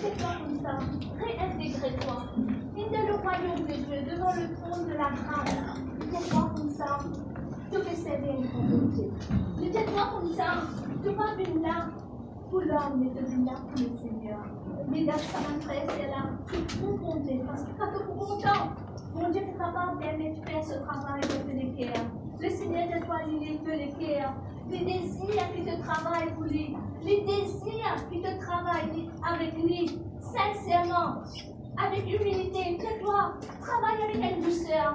Fais-toi comme ça. Réintègre-toi. Viens dans le royaume de Dieu, devant le trône de la grâce. Fais-toi comme ça. Je vais servir une communauté. Fais-toi comme ça. Tu vas venir là pour l'homme, mais tu viens là pour le Seigneur. Mesdames, frères, c'est là. Tu peux compter parce que quand tu es content, mon Dieu est capable de faire ce travail de les cœurs. Le Seigneur de toi, il est de les cœurs. Les désirs qui te travaillent pour lui. Les désirs qui te travaillent avec lui. Sincèrement. Avec humilité. Fais-toi. Travaille avec une douceur.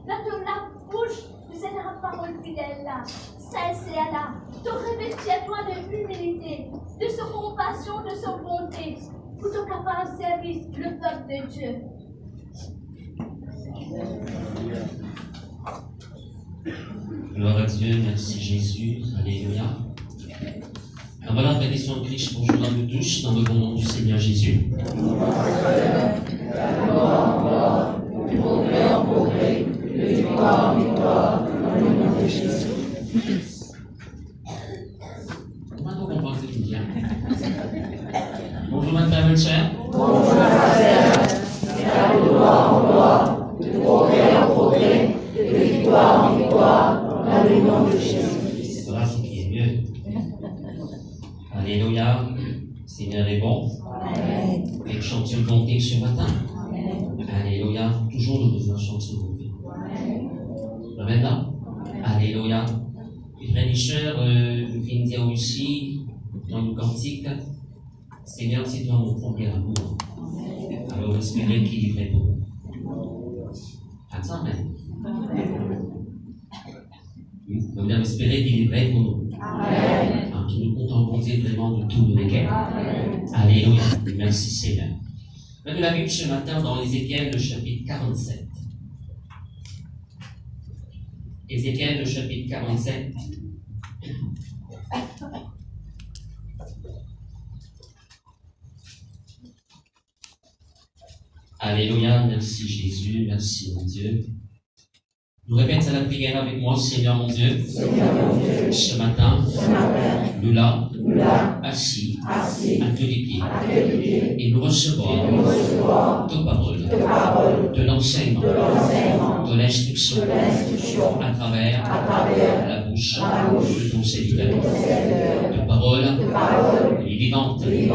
Là, la bouche de cette parole fidèle là. Sincère là. Te revêtir-toi de humilité. De sa compassion, de sa bonté. Pour te capable de servir le peuple de Dieu. Gloire à Dieu, merci Jésus, alléluia. Alors voilà, bénédiction de Christ, bonjour à vous tous, dans le bon nom du Seigneur Jésus. Maintenant qu'on parle de bien. Bonjour ma frère, ma soeur. Bonjour ma sœur, et de gloire en gloire, de progrès en progrès, de victoire en victoire, dans le nom de Jésus. Voilà ce qui est mieux. Alléluia, Seigneur est bon. Amen. Et chantions de bonté ce matin. Amen. Alléluia, toujours le besoin de chanter de bonté. Maintenant, alléluia. Les frères et sœurs, nous venons dire aussi dans le cantique, Seigneur, c'est toi mon premier amour. Alors, espérez qu'il est vrai pour nous. Amen. Nous devons espérer qu'il est vrai pour nous. Amen. Qu'il nous contemplons vraiment de tout le cœur. Alléluia. Merci Seigneur. Nous la Bible ce matin dans Ézéchiel, le chapitre 47. Ézéchiel, le chapitre 47. Alléluia, merci Jésus, merci mon Dieu. Nous répète à la prière avec moi, Seigneur mon Dieu. Seigneur mon Dieu, Ce matin, nous là, assis, à tous les pieds, et nous recevoir ta parole, de l'enseignement, de l'instruction, à travers la bouche de ton serviteur. De paroles, les vivantes, les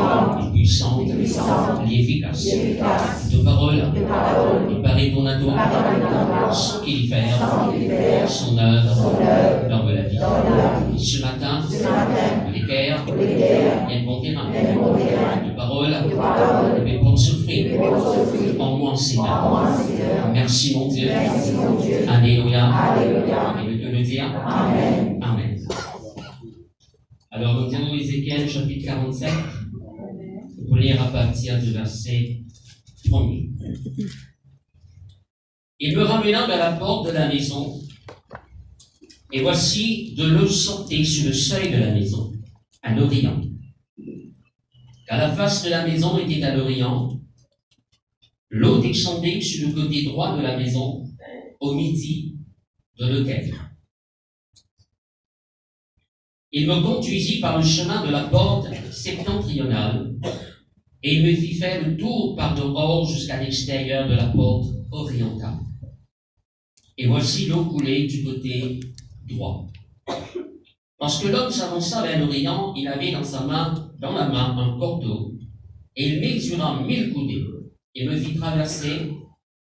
puissantes, les efficaces. De paroles, il paraît ton ado, ce qu'il fait, son œuvre dans de la vie. Et ce matin, les cœurs viennent bon terrain. De paroles, et pour souffrir en moi, Seigneur. Merci mon Dieu. Alléluia. Et nous te le dire. Amen. Alors nous disons Ézéchiel chapitre 47. Pour lire à partir du verset 1er. Il me ramena vers la porte de la maison, et voici de l'eau sortait sur le seuil de la maison, à l'Orient. Car la face de la maison était à l'Orient, l'eau descendait sur le côté droit de la maison, au midi de l'autel. Il me conduisit par le chemin de la porte septentrionale, et il me fit faire le tour par dehors jusqu'à l'extérieur de la porte orientale. Et voici l'eau coulait du côté droit. Lorsque l'homme s'avança vers l'Orient, il avait dans la main un cordeau, et il mesura 1000 coudées, et me fit traverser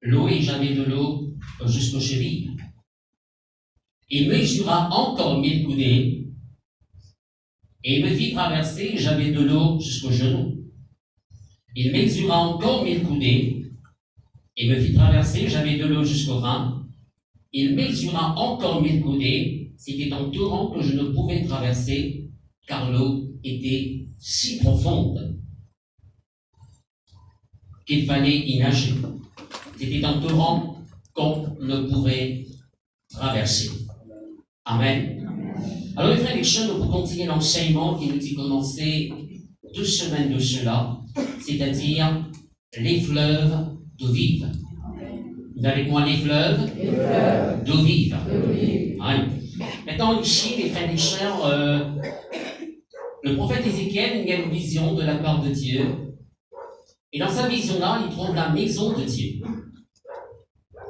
l'eau, et j'avais de l'eau jusqu'aux chevilles. Il mesura encore 1000 coudées, et il me fit traverser, et j'avais de l'eau jusqu'aux genoux. Il mesura encore 1000 coudées, et me fit traverser, j'avais de l'eau jusqu'aux reins. Il mesura encore 1000 coudées, c'était un torrent que je ne pouvais traverser, car l'eau était si profonde qu'il fallait y nager. C'était un torrent qu'on ne pouvait traverser. Amen. Alors les frères et sœurs, nous pouvons continuer l'enseignement qui nous dit commencer 2 semaines de cela, c'est-à-dire les fleuves d'eau vive. Vous avez avec moi les fleuves d'eau vive. Maintenant, ici, les frères et sœurs, le prophète Ézéchiel a une vision de la part de Dieu Et dans sa vision-là, il trouve la maison de Dieu.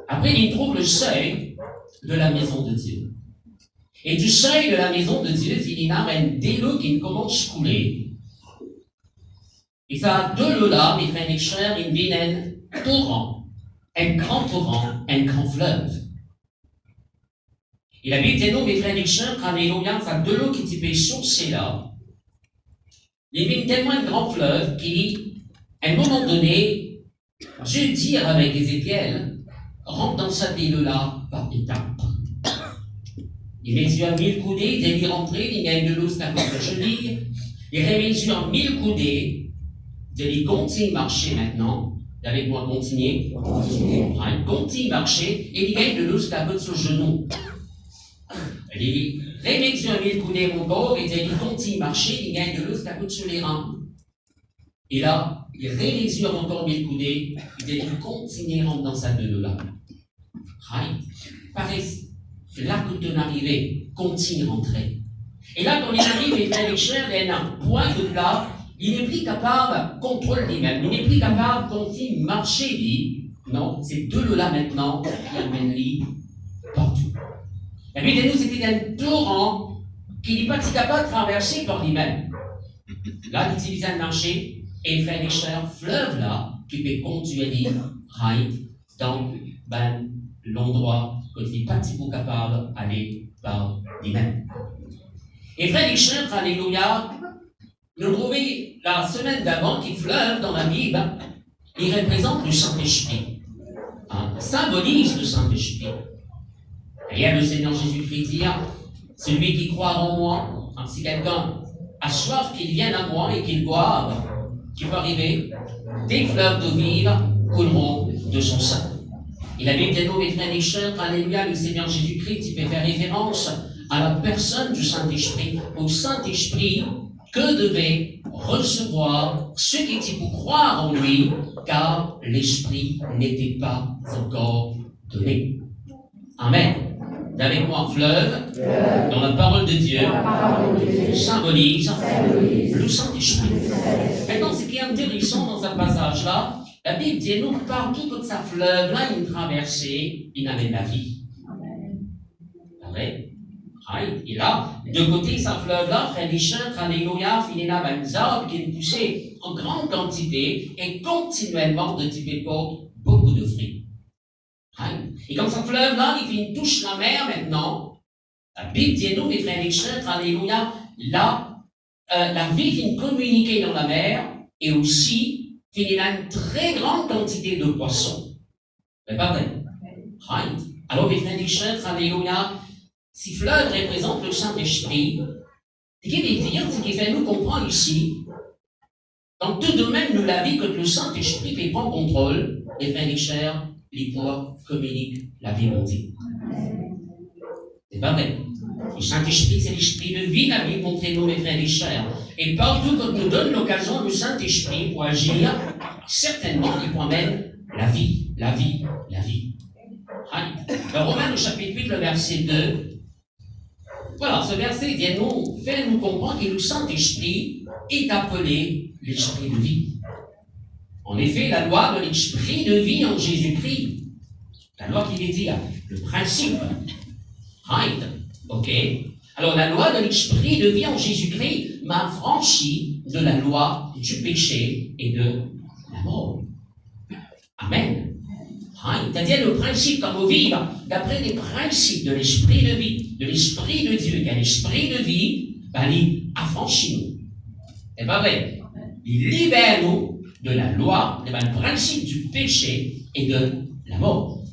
Après, il trouve le seuil de la maison de Dieu. Et du seuil de la maison de Dieu, Philina un délo qui commence à couler. Et ça, de l'eau-là, mes frères et sœurs, il vient un torrent, un grand fleuve. Et la Bible dit, nous, mes frères et sœurs, quand il y a de l'eau qui était sourcée là, il y a tellement un grand fleuve qui, à un moment donné, Dieu dit avec Ézéchiel, rentre dans cette île-là par étapes. Il mesure 1000 coudées, dès qu'il rentre, il y a de l'eau jusqu'à votre cheville. Il mesure 1000 coudées, il continue à marcher maintenant. Avec moi, continuez. Il continue à marcher et il gagne de l'eau jusqu'à votre genou. Il mesure 1000 coudées mon corps et il continue à marcher, il gagne de l'eau jusqu'à votre les reins. Et là, il mesure encore 1000 coudées, il continue à rentrer dans cette île-là. Pareil. Là que tu arrives, continue à rentrer. Et là, quand il arrive, les frères et sœurs, il y a un point de là, il n'est plus capable de contrôler lui-même, il n'est plus capable de continuer à marcher, lui. Non, c'est de là maintenant qui amène lui partout. Et puis, nous, c'était un torrent qui n'est pas si capable de traverser par lui-même. Là, il utilise un marché, et les frères et sœurs, fleuve là, qui peut conduire lui, dans l'endroit qu'il n'est pas si capable d'aller par lui-même. Et frères et sœurs, alléluia, nous trouvons la semaine d'avant qui fleuve dans la Bible, il représente le Saint-Esprit. Symbolise le Saint-Esprit. Et il y a le Seigneur Jésus-Christ dit, celui qui croit en moi, si quelqu'un a soif qu'il vienne à moi et qu'il boive, qui peut arriver, des fleuves d'eau vive couleront de son sein. Et la Bible dit, nous, mes frères et sœurs, alléluia, le Seigneur Jésus-Christ, il fait faire référence à la personne du Saint-Esprit, au Saint-Esprit que devait recevoir ceux qui étaient pour croire en lui, car l'Esprit n'était pas encore donné. Amen. Avec moi, fleuve, dans la parole de Dieu, symbolise le Saint-Esprit. Maintenant, ce qui est intéressant dans ce passage-là, la Bible dit, nous, partout que ça fleuve, là, une traversée, il avait la vie. Amen. Et là, de côté, ça fleuve là, frère Richard, alléluia, finina, un arbre qui est poussé en grande quantité et continuellement de type porte beaucoup de fruits. Et comme ça fleuve là, il touche la mer maintenant. La Bible dit, nous, mes frères Richard, alléluia, là, la vie vient communiquer dans la mer et aussi, il y a une très grande quantité de poissons. C'est pas vrai? Alors, mes frères et sœurs, alléluia, si fleuve représente le Saint-Esprit, ce qui veut dire, ce qui fait nous comprendre ici, dans tout domaine de la vie, que le Saint-Esprit peut prendre contrôle, les frères et sœurs, les poids communiquent la vie mondiale. C'est pas vrai? Le Saint-Esprit, c'est l'esprit de vie, la vie montre nous, mes frères et sœurs. Et partout, quand nous donne l'occasion, le Saint-Esprit, pour agir, certainement, il promène la vie, la vie, la vie. Dans Romains, au chapitre 8, le verset 2, voilà, ce verset fait nous comprendre que le Saint-Esprit est appelé l'esprit de vie. En effet, la loi de l'esprit de vie en Jésus-Christ, la loi qui veut dire le principe, ok? Alors, la loi de l'esprit de vie en Jésus-Christ m'a franchi de la loi du péché et de la mort. Amen. C'est-à-dire le principe quand vous vivez d'après les principes de l'esprit de vie, de l'esprit de Dieu, qui est l'esprit de vie, il affranchit nous. C'est pas vrai. Il libère nous de la loi, du principe du péché et de la mort.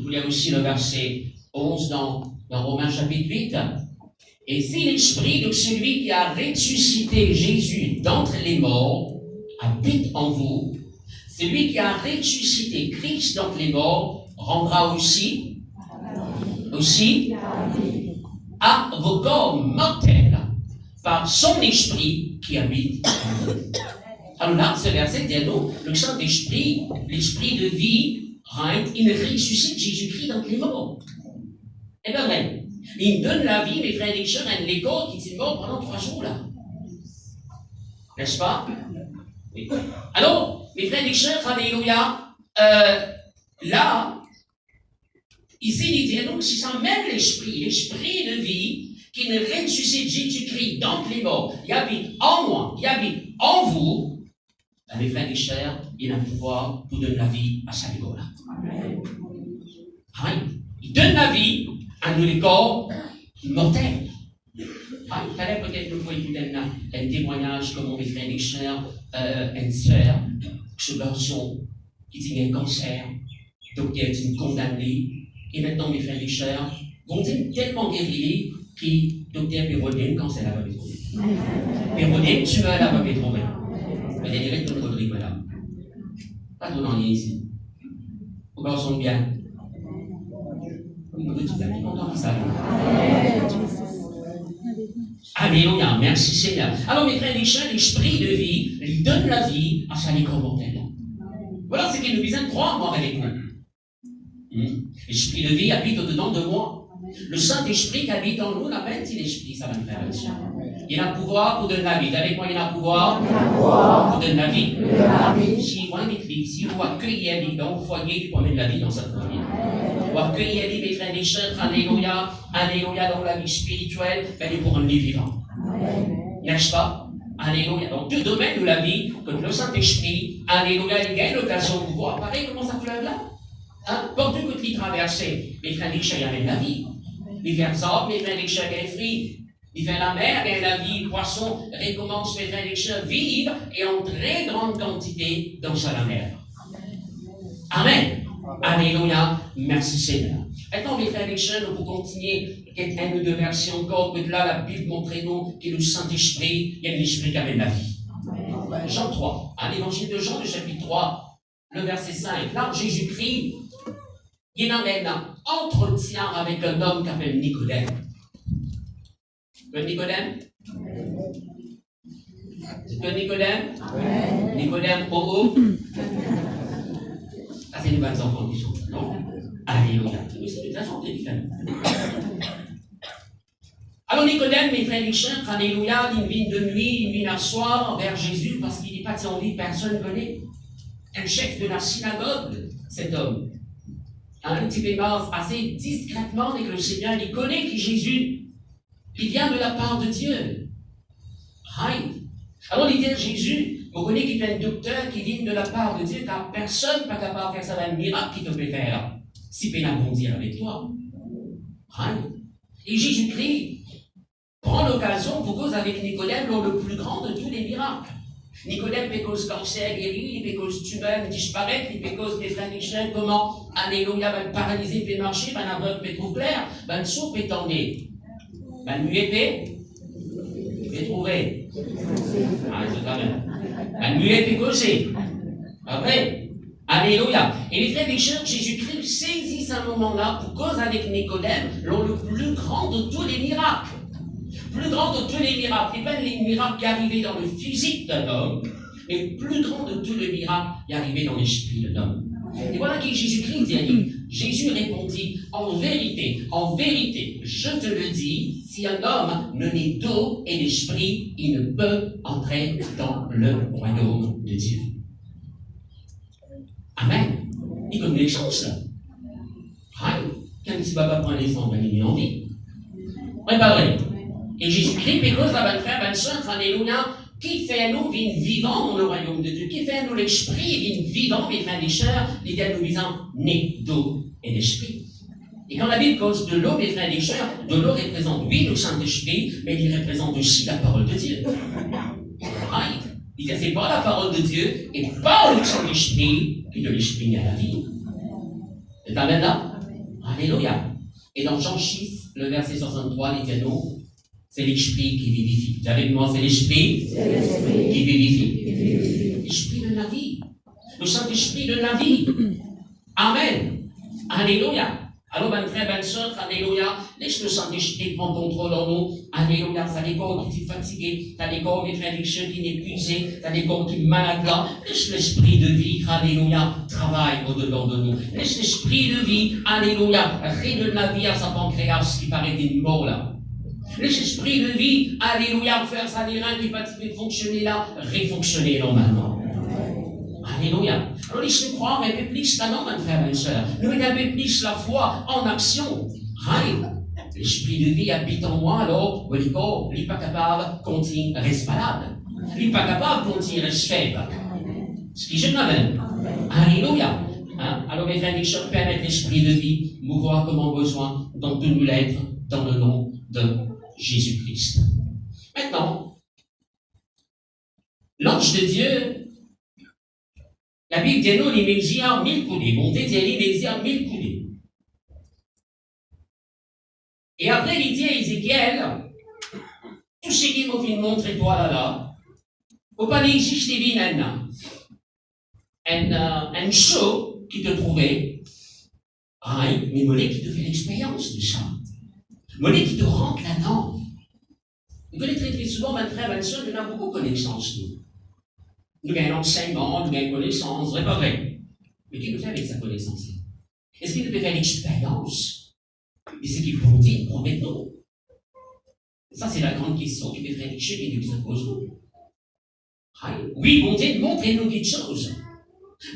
Vous lire aussi le verset 11 dans Romains chapitre 8. Et si l'esprit de celui qui a ressuscité Jésus d'entre les morts habite en vous, celui qui a ressuscité Christ d'entre les morts rendra aussi à vos corps mortels par son esprit qui habite en vous. Alors là, ce verset dit nous, le Saint-Esprit, l'esprit de vie, il ressuscite Jésus-Christ d'entre les morts. Eh bien, même. Il donne la vie, mes frères et sœurs, à un école qui est mort pendant 3 jours, là. N'est-ce pas? Oui. Alors, mes frères et sœurs, alléluia, là, ici, il dit donc, c'est ça même l'esprit de vie, qui ne ressuscite Jésus-Christ d'entre les morts, il habite en moi, il habite en vous, mes frères et sœurs, il a le pouvoir pour donner la vie à sa là. Il donne la vie à nous les corps mortels. Il fallait peut-être que vous écouter un témoignage comme mes frères et sœurs, une sœur, ce garçon qui dit qu'il a un cancer, donc il est une condamnée, et maintenant mes frères et sœurs vont dire tellement guéri que docteur Pérodien, cancer là va être trouvé. Pérodien, tu vas là va être trouvé. Mais il dirait que nous Rodrigue, madame. Pas tout dans ici. Vos garçons bien. Alléluia, merci Seigneur. Alors mes frères et sœurs, l'esprit de vie, il donne la vie à sa corps mortel. Voilà ce qu'il nous besoin de croire, moi, avec nous. L'esprit de vie habite au-dedans de moi. Le Saint-Esprit qui habite en nous, l'appelle l'esprit, ça va me faire aussi. Il a pouvoir pour donner la vie. Avec moi, il a pouvoir pour donner la vie. Si vous si vous accueillez la vie dans le foyer, tu peux mettre la vie dans cette foyer. Vous accueillez la vie, mes frères et sœurs, alléluia, alléluia, dans la vie spirituelle, ben, il est pour un lit vivant. N'est-ce pas? Alléluia. Dans tout domaine de la vie, comme le Saint-Esprit, alléluia, il gagne l'occasion de voir. Pareil, comment ça fleuve là? Quand tout qui traversait, mes frères et sœurs, il y avait de la vie. Les versants, mes frères et sœurs, il y a des fruits. Il fait la mer, il y a la vie, le poisson recommence, mes frères et sœurs, vivre et en très grande quantité dans la mer. Amen. Alléluia. Merci Seigneur. Maintenant, mes frères et sœurs, pour continuer, peut-être un ou deux versets encore, que là, la Bible montre-nous que le Saint-Esprit, il y a l'Esprit qui amène la vie. Jean 3, l'évangile de Jean, le chapitre 3, le verset 5. Là, Jésus-Christ, il amène un entretien avec un homme qui s'appelle Nicodème. Que Nicodème? C'est que Nicodème? Nicodème, oh oh. Ça, c'est les bonnes enfants qui sont là, non? Alléluia. Mais c'est une façon différente. Alors, Nicodème, mes frères et sœurs, alléluia, il vient de nuit, il vient un soir vers Jésus parce qu'il n'est pas de son vie, personne ne connaît. Un chef de la synagogue, cet homme. Un petit peu assez discrètement avec le Seigneur, il connaît que Jésus, il vient de la part de Dieu. Right. Alors, il dit à Jésus, vous connaissez qu'il est un docteur qui vient de la part de Dieu, car personne n'est pas capable de faire ça, un miracle qui te peut faire, si peut bondir avec toi. Right. Et Jésus-Christ prend l'occasion pour cause avec Nicodème, le plus grand de tous les miracles. Nicodème peut cause cancer guéri, il peut cause tumeur disparaître, il peut cause des frères et sœurs, comment, alléluia, le paralysé peut marcher, un aveugle peut trouver clair, le sourd peut tendre. Ben, muet peut trouver. Ah, c'est quand même. Ben, muet peut causer. Après, alléluia. Et les frères et sœurs, Jésus-Christ saisit ce moment-là pour cause avec Nicodème, le plus grand de tous les miracles. Plus grand de tous les miracles. Et pas les miracles qui arrivaient dans le physique d'un homme, mais le plus grand de tous les miracles qui arrivaient dans l'esprit de l'homme. Et voilà que Jésus-Christ dit, Jésus répondit, en vérité, je te le dis, si un homme ne naît d'eau et d'esprit, il ne peut entrer dans le royaume de Dieu. Amen. Il connaît les choses, là. Quand si papa prend les enfants, il est en vie. Oui, pas vrai. Et Jésus-Christ, parce la bonne frère, bonne soeur, alléluia, qui fait nous vivant dans le royaume de Dieu, qui fait nous l'esprit vivant, mes frères et sœurs, les gars nous disant né d'eau et d'esprit. Et quand la Bible cause de l'eau, mes frères et sœurs, de l'eau représente, oui, le Saint-Esprit, mais il représente aussi la parole de Dieu. Right? Il dit, c'est par la parole de Dieu et par le Saint-Esprit que de l'esprit à la vie. C'est amen là? Alléluia. Et dans Jean 6, le verset 63, les canaux, c'est l'esprit qui vivifie. Vous avec moi, c'est l'esprit qui vivifie. L'esprit de la vie. Le Saint-Esprit de la vie. Amen. Alléluia. Alors, ben frère, ben soeur, alléluia. Laisse le Saint-Esprit prendre contrôle en nous. Alléluia. Ça des corps qui sont fatigués. Ça des corps, mes frères et sœurs, qui sont épuisés. Ça des corps qui sont malades là. Laisse l'esprit de vie, alléluia, travaille au-dedans de nous. Laisse l'esprit de vie, alléluia, redonne la vie à sa pancréas qui paraît des morts là. Laisse l'esprit de vie, alléluia, faire ça des reins qui peuvent fonctionner là, réfonctionner normalement. Alléluia. Alors, laissez-nous croire un peu plus là, non, mes frères et sœurs. Nous mettons un peu plus la foi en action. Hein? L'esprit de vie habite en moi, alors, il n'est pas capable, continue, reste malade. Il n'est pas capable, continue, reste faible. Ce qui je m'amène. Alléluia. Hein? Alors, mes frères et sœurs, permettre l'esprit de vie, mouvoir comme en besoin, dans tous nous l'être, dans le nom de Jésus-Christ. Maintenant, l'ange de Dieu, la Bible dit nous, il met à 1000 coudées. Mon Dieu dit, il met à 1000 coudées. Et après, il dit à Ézéchiel, tout ce qu'il m'a fait montrer toi là, au pas existe un show qui te trouvait, mais mollet qui te fait l'expérience de ça. Mollet qui te rentre là-dedans. Vous connaissez très souvent, mes frères, mes soeurs, nous avons beaucoup de connaissances, nous. Nous gagnons enseignement, nous gagnons connaissance, vrai, pas vrai. Mais qu'est-ce qu'il fait avec sa connaissance? Est-ce qu'il peut faire l'expérience? Et ce qu'il peut dire, promettons. Ça, c'est la grande question qui peut faire quelque chose qui nous pose. Oui, bon Dieu, montrez-nous quelque chose.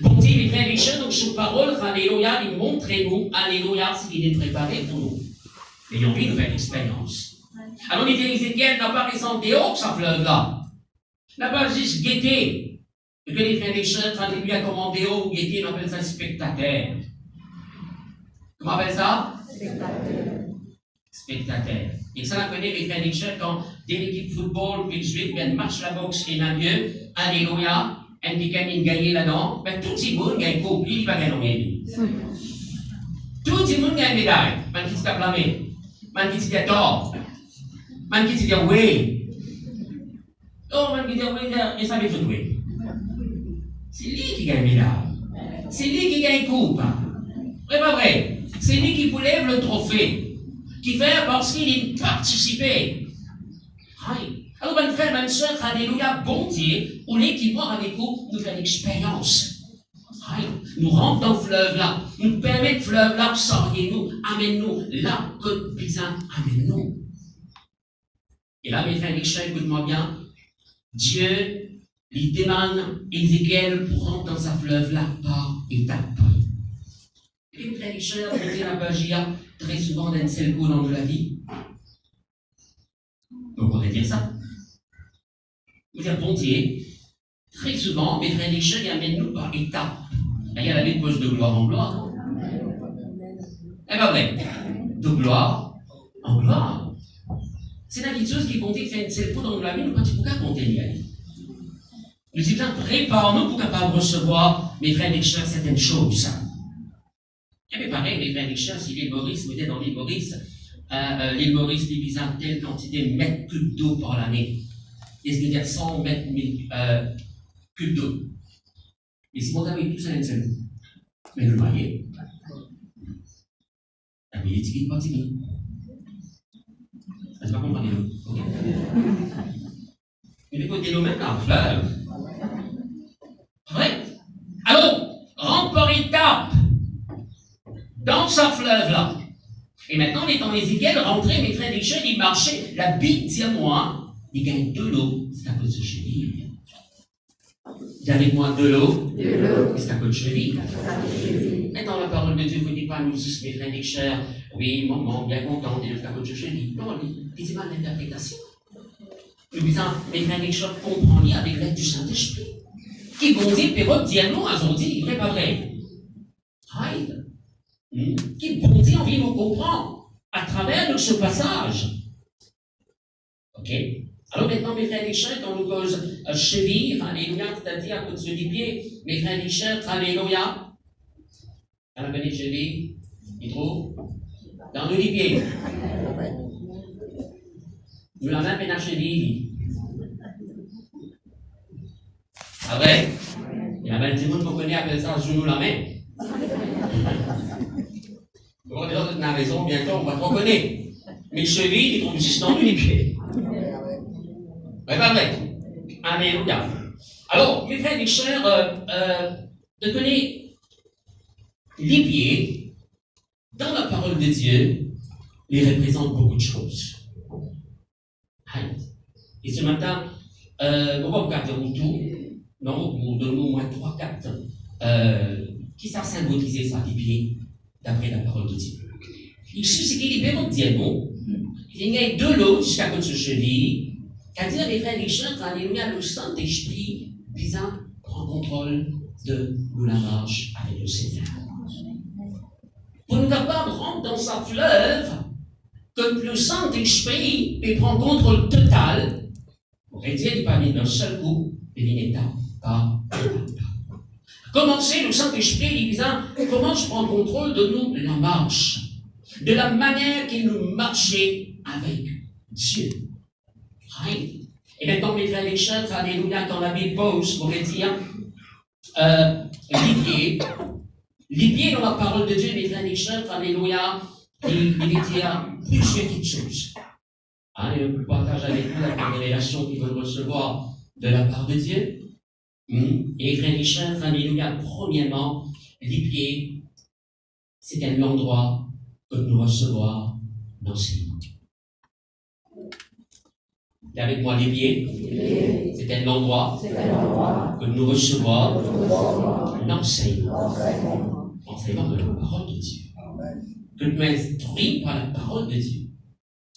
Bon Dieu, il fait des choses, donc sur parole, alléluia, il montrez-nous, alléluia, ce qu'il est préparé pour nous. Ayons envie de faire l'expérience. Alors, il dit, Ézéchiel n'a pas descendu haut sa fleuve-là. N'a pas juste guetté. Et que les frères des choses, alléluia, commandé haut ou guetté, on appelle ça spectateur. Comment on appelle ça? Spectateur. Et ça, on connaît les frères des choses quand dès l'équipe football, puis jouer, puis match la boxe, et n'a mieux, alléluia, un petit gagne gagné là-dedans, ben tout le monde gagne coupe, il va gagner. Tout le monde gagne médaille. Man qui s'est acclamé, man qui s'est tort, man qui s'est oui. Oh, man qui dit oui, et ça veut tout oui. C'est lui qui gagne médaille. C'est lui qui gagne coupe. C'est pas vrai. C'est lui qui vous lève le trophée, qui fait parce qu'il a participé. Alors, mes frères, mes soeurs, alléluia, bon Dieu, on est qui voit avec vous, nous fait l'expérience. Nous rentrons dans le fleuve là, nous permet le fleuve là, sortez-nous, amène-nous, là, que bizarre, amène-nous. Et là, mes frères, les chers, écoute-moi bien, Dieu, il demande Ézéchiel pour rentrer dans sa fleuve là, par étape. Et mes frères, les chers, on dit la Bagia, très souvent dans seul coup dans la vie. On pourrait dire ça. Vous dire, bon Dieu, très souvent, mes frères et sœurs, ils amènent-nous par étapes. Il y a la vie de poche de gloire en gloire. Eh bien, vrai. De gloire en gloire. C'est la petite chose qui compte faire une seule fois dans la vie, nous, quand il faut qu'à compter y aller. Nous disons, prépare-nous pour capable recevoir, mes frères et sœurs, certaines choses. Il y avait pareil, mes frères et sœurs, si l'île Maurice, vous êtes dans l'île Maurice, l'île Maurice divise en telle quantité de mètres cubes d'eau par l'année. C'est-à-dire 100 mètres cubes d'eau. Et si vous avez tout ça, c'est un mais le voyez. La vie est tigui, pas tigui. Est-ce que vous comprenez? Ok. Mais il faut dire nous même en fleuve. Vrai? Alors, rentre par étape dans sa fleuve là. Et maintenant, on est en Ézéchiel, rentré, mes frères et sœurs, ils marchaient, la Bible dit à moi, ils gagnent de l'eau, c'est à cause de cheville. Ils avec moi de l'eau, c'est à cause de cheville. Maintenant, la parole de Dieu ne vous dit pas, nous tous, mes frères et sœurs, oui, maman, bien content, c'est à cause de cheville. Non, c'est pas l'interprétation. Nous disons, mes frères et sœurs, comprenez avec l'aide du Saint-Esprit. Qui vont dire, Pérode, dire non, ils ont dit, vrai, pas vrai. Aïe. Qui vont dire, envie de nous comprendre à travers ce passage. Ok? Alors maintenant, mes frères et sœurs, quand nous cause cheville, alléluia, c'est-à-dire à cause du pied, mes frères et sœurs, alléluia. On a connu cheville, il trouve dans le pied. Nous l'avons fait la cheville. Ah ouais? Il y a même du monde qu'on connaît appelle ça genou la main. Bon, déjà, vous avez raison, bientôt, on va te reconnaître. Mais cheville, il trouve juste dans les pieds. Ouais, pas vrai. Alléluia. Alors, mes frères et sœurs, de connaître les pieds, dans la parole de Dieu, les représentent beaucoup de choses. Et ce matin, on va regarder tout. non, ou donne-nous au moins 3-4, qui ça symboliser ça, les pieds, d'après la parole de Dieu. Ici, c'est qu'il est bien dit, bon, il y a de l'eau jusqu'à côté de cheville, qu'à dire les frères et les chants, alléluia, le Saint-Esprit, disant, prend contrôle de nous la marche avec le Seigneur. Pour nous capables de rentrer dans sa fleuve, que le Saint-Esprit peut prendre contrôle total, pour dire, il parle d'un seul coup, et l'état par commencer le Saint-Esprit, disant, comment je prends contrôle de nous la marche, de la manière qu'il nous marchait avec Dieu. Right? Et maintenant, mes frères et sœurs, alléluia, quand la Bible pose, on pourrait dire, les pieds dans la parole de Dieu, mes frères et sœurs, alléluia, il veut dire plusieurs choses. Hein, et on partage avec vous la révélation qu'ils veulent recevoir de la part de Dieu. Et frères et sœurs, alléluia, premièrement, les pieds, c'est un endroit que nous recevoir l'enseignement. Et avec moi, les pieds, c'est un endroit que nous recevoir l'enseignement. L'enseignement de la parole de Dieu. Que nous instruire par la parole de Dieu.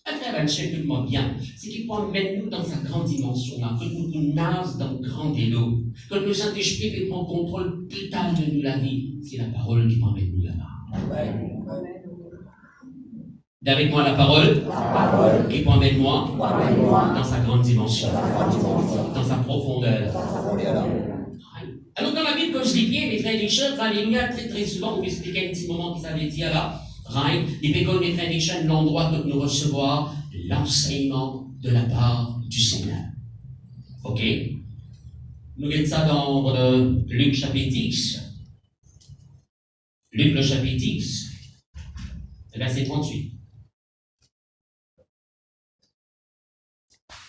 Un frère, un chef, écoute-moi bien, c'est qu'il peut mettre nous dans sa grande dimension là, que nous nasse dans le grand élo, que le Saint-Esprit peut prendre contrôle total de nous la vie. C'est la parole qui peut mettre nous là-bas. D'avec moi la parole, qui peut mettre moi dans sa grande dimension, dans sa profondeur. Alors dans la Bible, comme je l'ai dit, mes frères et les sœurs, alléluia, très très souvent, on m'expliquait un petit moment qu'ils avaient dit là. Les pécoles, mes frères et sœurs, l'endroit que nous recevoir l'enseignement de la part du Seigneur. Ok? Nous mettons ça dans Luc chapitre 10. Luc le chapitre 10, verset 38.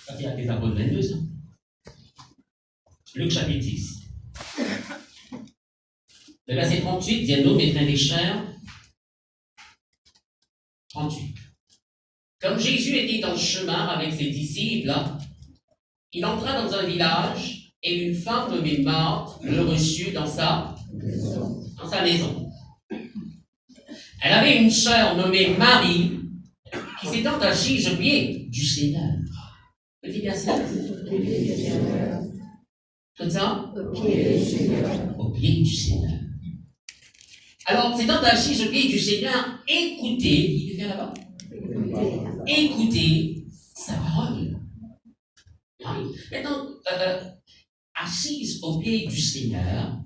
Ça c'est à des apôtres 22, ça. Luc chapitre 10. Le verset 38, dis-nous, mes frères et sœurs, 38. Comme Jésus était dans le chemin avec ses disciples, il entra dans un village et une femme nommée Marthe le reçut dans sa maison. Elle avait une sœur nommée Marie qui s'étant assise au pied du Seigneur. Petit verset. Comme ça? Au pied du Seigneur. Alors, s'étant assise au pied du Seigneur, écoutez, il peut faire là-bas? Écoutez sa parole. Maintenant, assise au pied du Seigneur,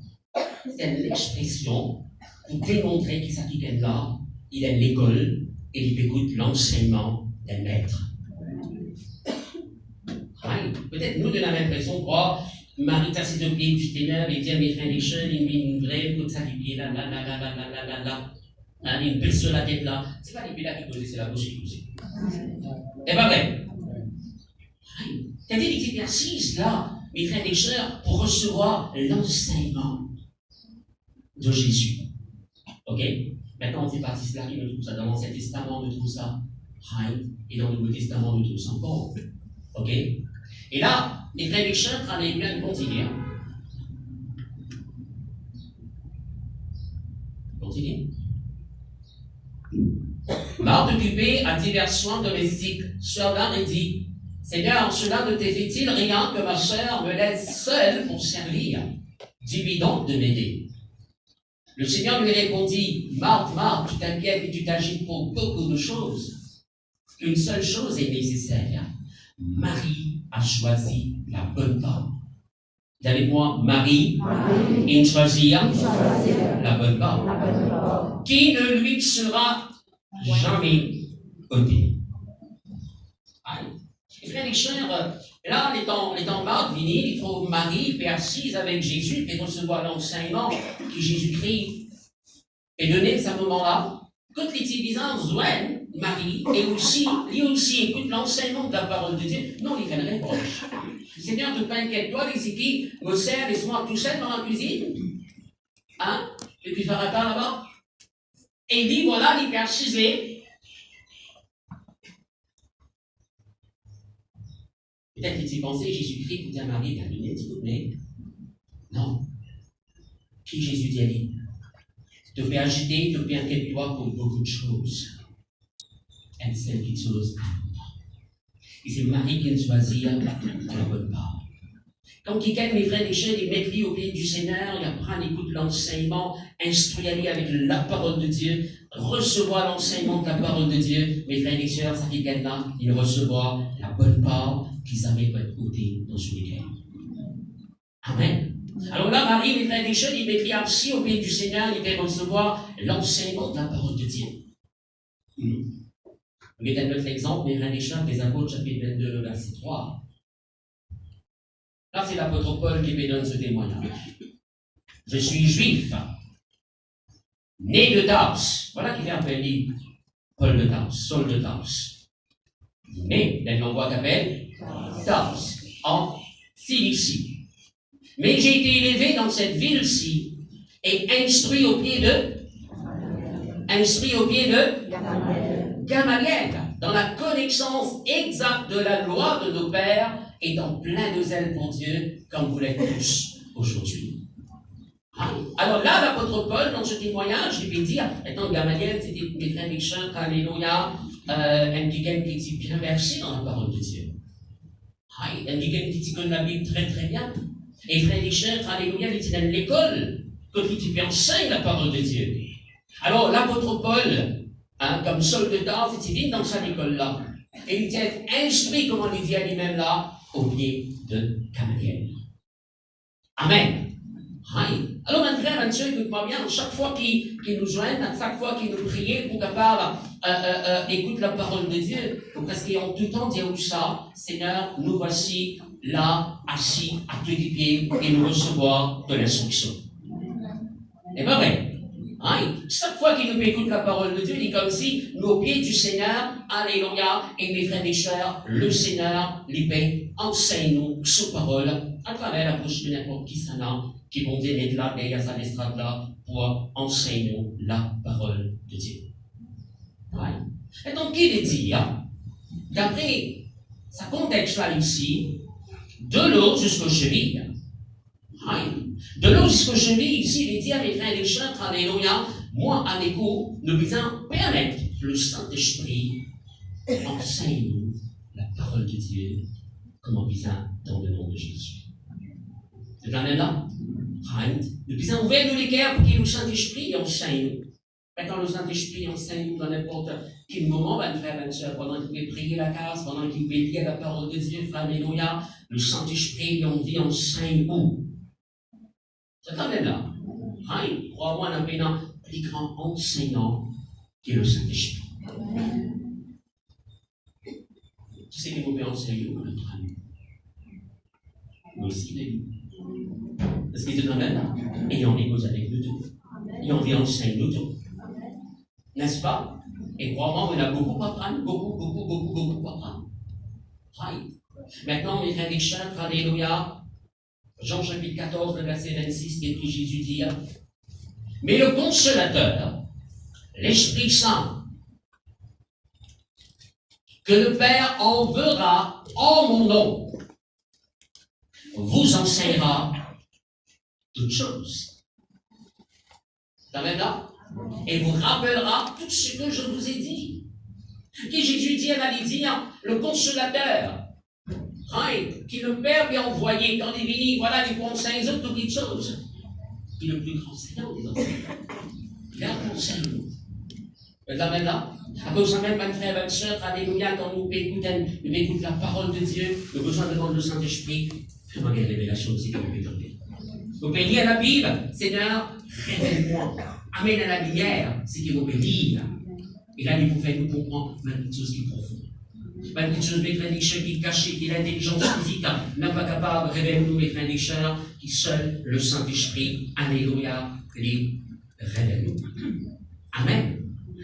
c'est l'expression pour démontrer qu'il s'applique là, il est à l'école et il écoute l'enseignement d'un maître. Peut-être nous, de la même façon, quoi, Marie est assise au pied du Seigneur et dit à mes frères et sœurs, il met une vraie, écoute ça, les pieds là, une pile sur la tête là. C'est pas les pieds là qui causent, c'est la bouche qui cause. C'est pas vrai. C'est-à-dire qu'il était assise là, mes frères et sœurs, pour recevoir l'enseignement de Jésus. Ok? Maintenant, on fait partie de cela, on trouve ça dans l'Ancien Testament, on trouve ça, et dans le Nouveau Testament, on trouve ça encore. Ok? Et là, les frères et sœurs travaillent bien de continuer. Continue. Marthe, occupée à divers soins domestiques, survint et dit, Seigneur, cela ne te fait-il rien que ma sœur me laisse seule pour servir? Dis-lui donc de m'aider. Le Seigneur lui répondit, Marthe, Marthe, tu t'inquiètes et tu t'agites pour beaucoup de choses. Une seule chose est nécessaire. Marie a choisi la bonne part. Vous avec moi, Marie, il choisit la bonne part. Qui ne lui sera jamais ôté. Les frères et sœurs, là, les temps Marthe, il trouve Marie, puis assise avec Jésus, puis recevoir l'enseignement que Jésus-Christ est donné à ce moment-là. Quand les utilisants joignent Marie, et aussi, lui aussi écoute l'enseignement de la parole de Dieu, non, il fait une réponse. Seigneur, ne t'inquiète-toi, les équipes, me sert, laisse-moi tout seul dans la cuisine. Hein? Et puis faire attendre là-bas. Et il dit, voilà, il est assisé. Peut-être qu'il s'y pensait, Jésus-Christ, pour dire à Marie, bien, s'il vous plaît. Non. Puis Jésus dit à lui, tu peux agiter, tu peux inquiéter-toi pour beaucoup de choses. Elle sait quelque chose. Et c'est Marie qui choisit la bonne part. Quand quelqu'un, mes frères et sœurs, il met lui au pied du Seigneur, il apprend, il écoute l'enseignement, instruit-lui avec la parole de Dieu, recevoir l'enseignement de la parole de Dieu. Mes frères et sœurs, ça quelqu'un-là, il recevra la bonne part qu'ils avaient pour être ôtés dans une église. Amen. Alors là, Marie, mes frères et sœurs, il met lui assis au pied du Seigneur, il va recevoir l'enseignement de la parole de Dieu. Vous voyez un autre exemple, mes frères et sœurs, des Apôtres, chapitre 22, verset 3. Là, c'est l'apôtre Paul qui me donne ce témoignage. Je suis juif, né de Tarse. Voilà qui fait appeler Paul de Tarse, Saul de Tarse. Né d'un endroit qu'appelle Tarse, en Cilicie. Mais j'ai été élevé dans cette ville-ci et instruit au pied de Gamaliel, dans la connaissance exacte de la loi de nos pères, étant plein de zèle pour Dieu, comme vous l'êtes tous aujourd'hui. Alors là, l'apôtre Paul, dans ce témoignage, il peut dire, étant Gamaliel, c'était mes frères et sœurs, alléluia, un quelqu'un qui était bien versé dans la parole de Dieu. Un quelqu'un qui connaît la Bible très très bien. Et frères et sœurs, alléluia, il était dans l'école, quand il enseigne la parole de Dieu. Alors l'apôtre Paul, comme Saul de Tarse, il était dans cette école-là. Et il était instruit, comme on le dit à lui-même là, au pied de Gamaliel. Amen. Alors, mes frères et sœurs, écoute-moi bien, chaque fois qu'ils nous joignent, chaque fois qu'ils nous prient pour capable écouter la parole de Dieu, parce qu'en tout temps, dire ça, Seigneur, nous voici là, assis à tous les pieds, et nous recevoir de l'instruction. C'est pas vrai? Chaque fois qu'il nous écoute la parole de Dieu, il est comme si nous au pied du Seigneur, alléluia, et mes frères et sœurs, le Seigneur, l'épée, enseigne-nous sa parole à travers la bouche de n'importe qui qui vont dire d'être là, derrière sa estrade là, pour enseigner la parole de Dieu. Et donc, il dit, d'après sa contexte là ici, de l'eau jusqu'aux chevilles. De l'eau jusqu'aux chevilles, ici, il dit à mes frères et sœurs, alléluia, moi, avec vous, nous devons permettre le Saint-Esprit enseigne-nous la parole de Dieu, comme on dit ça dans le nom de Jésus. C'est la même là? Nous devons ouvrir nos cœurs pour que le Saint-Esprit enseigne. Quand le Saint-Esprit enseigne dans n'importe quel moment, mes frères et sœurs, pendant qu'il peut prier la case, pendant qu'il peut lire la parole de Dieu, alléluia, le Saint-Esprit, on dit, enseigne où? C'est quand même là. Crois-moi, on a un plus grand enseignant que le Saint-Esprit. Qui c'est qui vous peut enseigner dans notre ami? Nous aussi, les parce qu'il est quand même là. Et on est avec nous tous. Et on vient enseigner nous tous. N'est-ce pas? Et crois-moi, on a beaucoup à apprendre, beaucoup à apprendre. Maintenant, mes frères et sœurs, alléluia. Jean chapitre 14, le verset 26, et puis Jésus dit, mais le consolateur, l'Esprit Saint, que le Père enverra en mon nom, vous enseignera toutes choses. C'est même là? Et vous rappellera tout ce que je vous ai dit. Qui Jésus dit à la Lydie, le consolateur, qui le Père lui a envoyé quand il est venu, voilà, il conseille les autres petites choses. Il est le plus grand Seigneur des enseignants. Il a un conseil. Vous avez là? À cause de même, mes frères et sœurs, alléluia, quand nous écoutons la parole de Dieu, nous avons besoin de demander le Saint-Esprit, fais-moi des révélations aussi que vous pouvez donner. Vous pouvez lire la Bible, Seigneur, révèle-moi, amène à la lumière ce que vous pouvez lire. Et là, il pouvait nous comprendre même des choses qui sont profondes. Même des choses, mes frères et sœurs, qui sont cachées, qui l'intelligence physique n'a pas capable de révéler nous, mes frères et sœurs, qui seul le Saint-Esprit, alléluia, les révèle nous. Amen.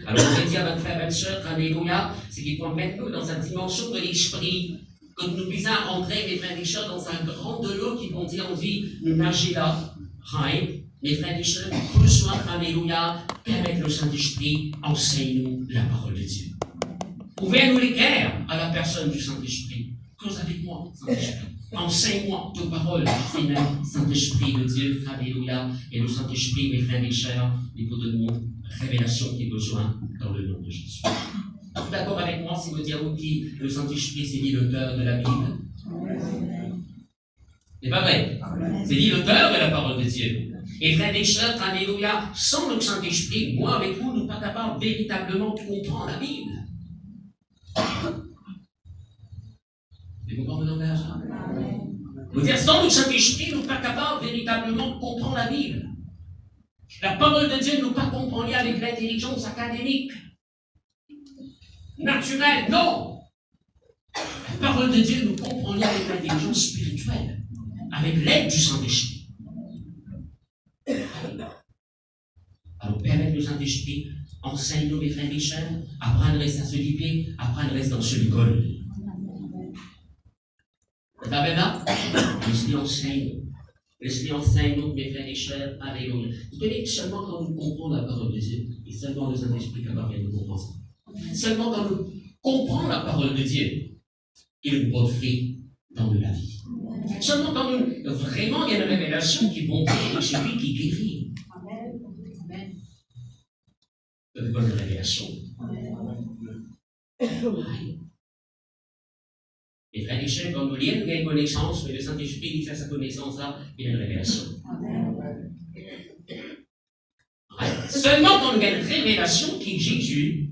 Alors, on va dire à mes frères et sœurs, alléluia, c'est qu'il faut mettre nous dans une dimension de l'esprit, que nous puissions rentrer, mes frères et sœurs, dans un grand de l'eau qui vont dire envie, nous nager là. Mes frères et sœurs, besoin, alléluia, permettre le Saint-Esprit, enseigne-nous la parole de Dieu. Ouvrez-nous les cœurs à la personne du Saint-Esprit. Cause avec moi, Saint-Esprit. Enseigne-moi tes paroles, Seigneur, Saint-Esprit de Dieu, alléluia. Et le Saint-Esprit, mes frères et sœurs, il vous donne une révélation qui est besoin dans le nom de Jésus. D'accord avec moi si vous dites que le Saint-Esprit, c'est dit l'auteur de la Bible? C'est pas vrai. C'est dit l'auteur de la parole de Dieu. Et frères et sœurs, alléluia, sans le Saint-Esprit, moi avec vous, nous ne sommes pas capables véritablement de comprendre la Bible. Et vous comprenez bien ça? Vous dire, sans le Saint-Esprit, nous ne sommes pas capables véritablement de comprendre la Bible. La parole de Dieu ne nous pas comprendre avec l'intelligence académique, naturelle, non. La parole de Dieu nous comprend avec l'intelligence spirituelle, avec l'aide du Saint-Esprit. Alors, permettre le Saint-Esprit, enseigne-nous, mes frères et sœurs, apprendre reste à se liper, apprendre reste dans ce l'école. Vous savez là? Laisse-lui enseigne. Laisse-lui enseigne, mes frères et sœurs, alléluia. Vous connaissez que seulement quand nous comprenons la parole de Dieu, et seulement le Saint-Esprit qui va nous comprendre ça. Seulement quand nous comprenons la parole de Dieu, il nous porte fruit dans de la vie. Seulement quand nous, vraiment, il y a une révélation qui vont dire celui qui guérit. Une bonne révélation. Les frères et sœurs, quand nous lisons, nous avons une connaissance, mais le Saint-Esprit, il fait sa connaissance là, il y a une révélation. Seulement quand nous avons une révélation qui est Jésus,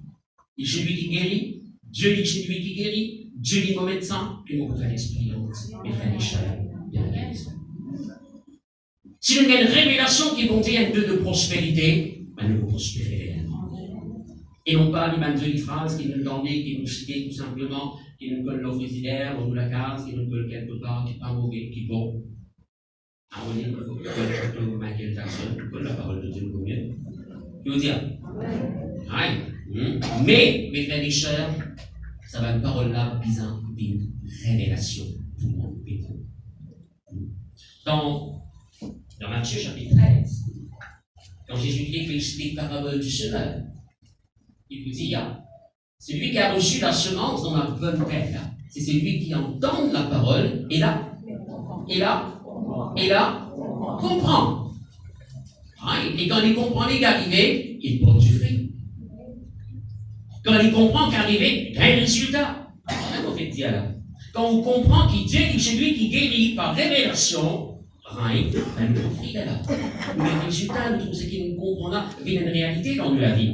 il est celui qui guérit, Dieu est celui qui guérit, Dieu est mon médecin, puis nous pouvons faire l'expérience, mes frères et sœurs, bien réalisés. Si nous avons une révélation qui contient de prospérité, ben nous pouvons prospérer réellement. Et non pas les jolies phrases qui nous donnent, qui nous citent tout simplement, qui nous collent l'offre frigidaire, ou la case, qui nous collent quelque part, qui n'est pas mauvais, qui est bon. Ah, on dit qu'il faut que surtout Michael Jackson, qui colle la parole de Dieu au mieux. Je veux dire. Mais, mes frères et sœurs, ça va une parole-là visant une révélation pour mon pétro. Dans Matthieu chapitre 13, quand Jésus-Christ explique la parole du semeur, il vous dit, celui qui a reçu la semence dans la bonne terre, c'est celui qui entend la parole et là, comprend. Et quand il comprend les arrivés, il porte du fruit. Quand il comprend qu'arriver, il y a un résultat. Quand on comprend qu'il Dieu est celui qui guérit par révélation, il y a un fruit là. Le résultat, nous, ce qui nous comprend là, il y a une réalité dans la vie.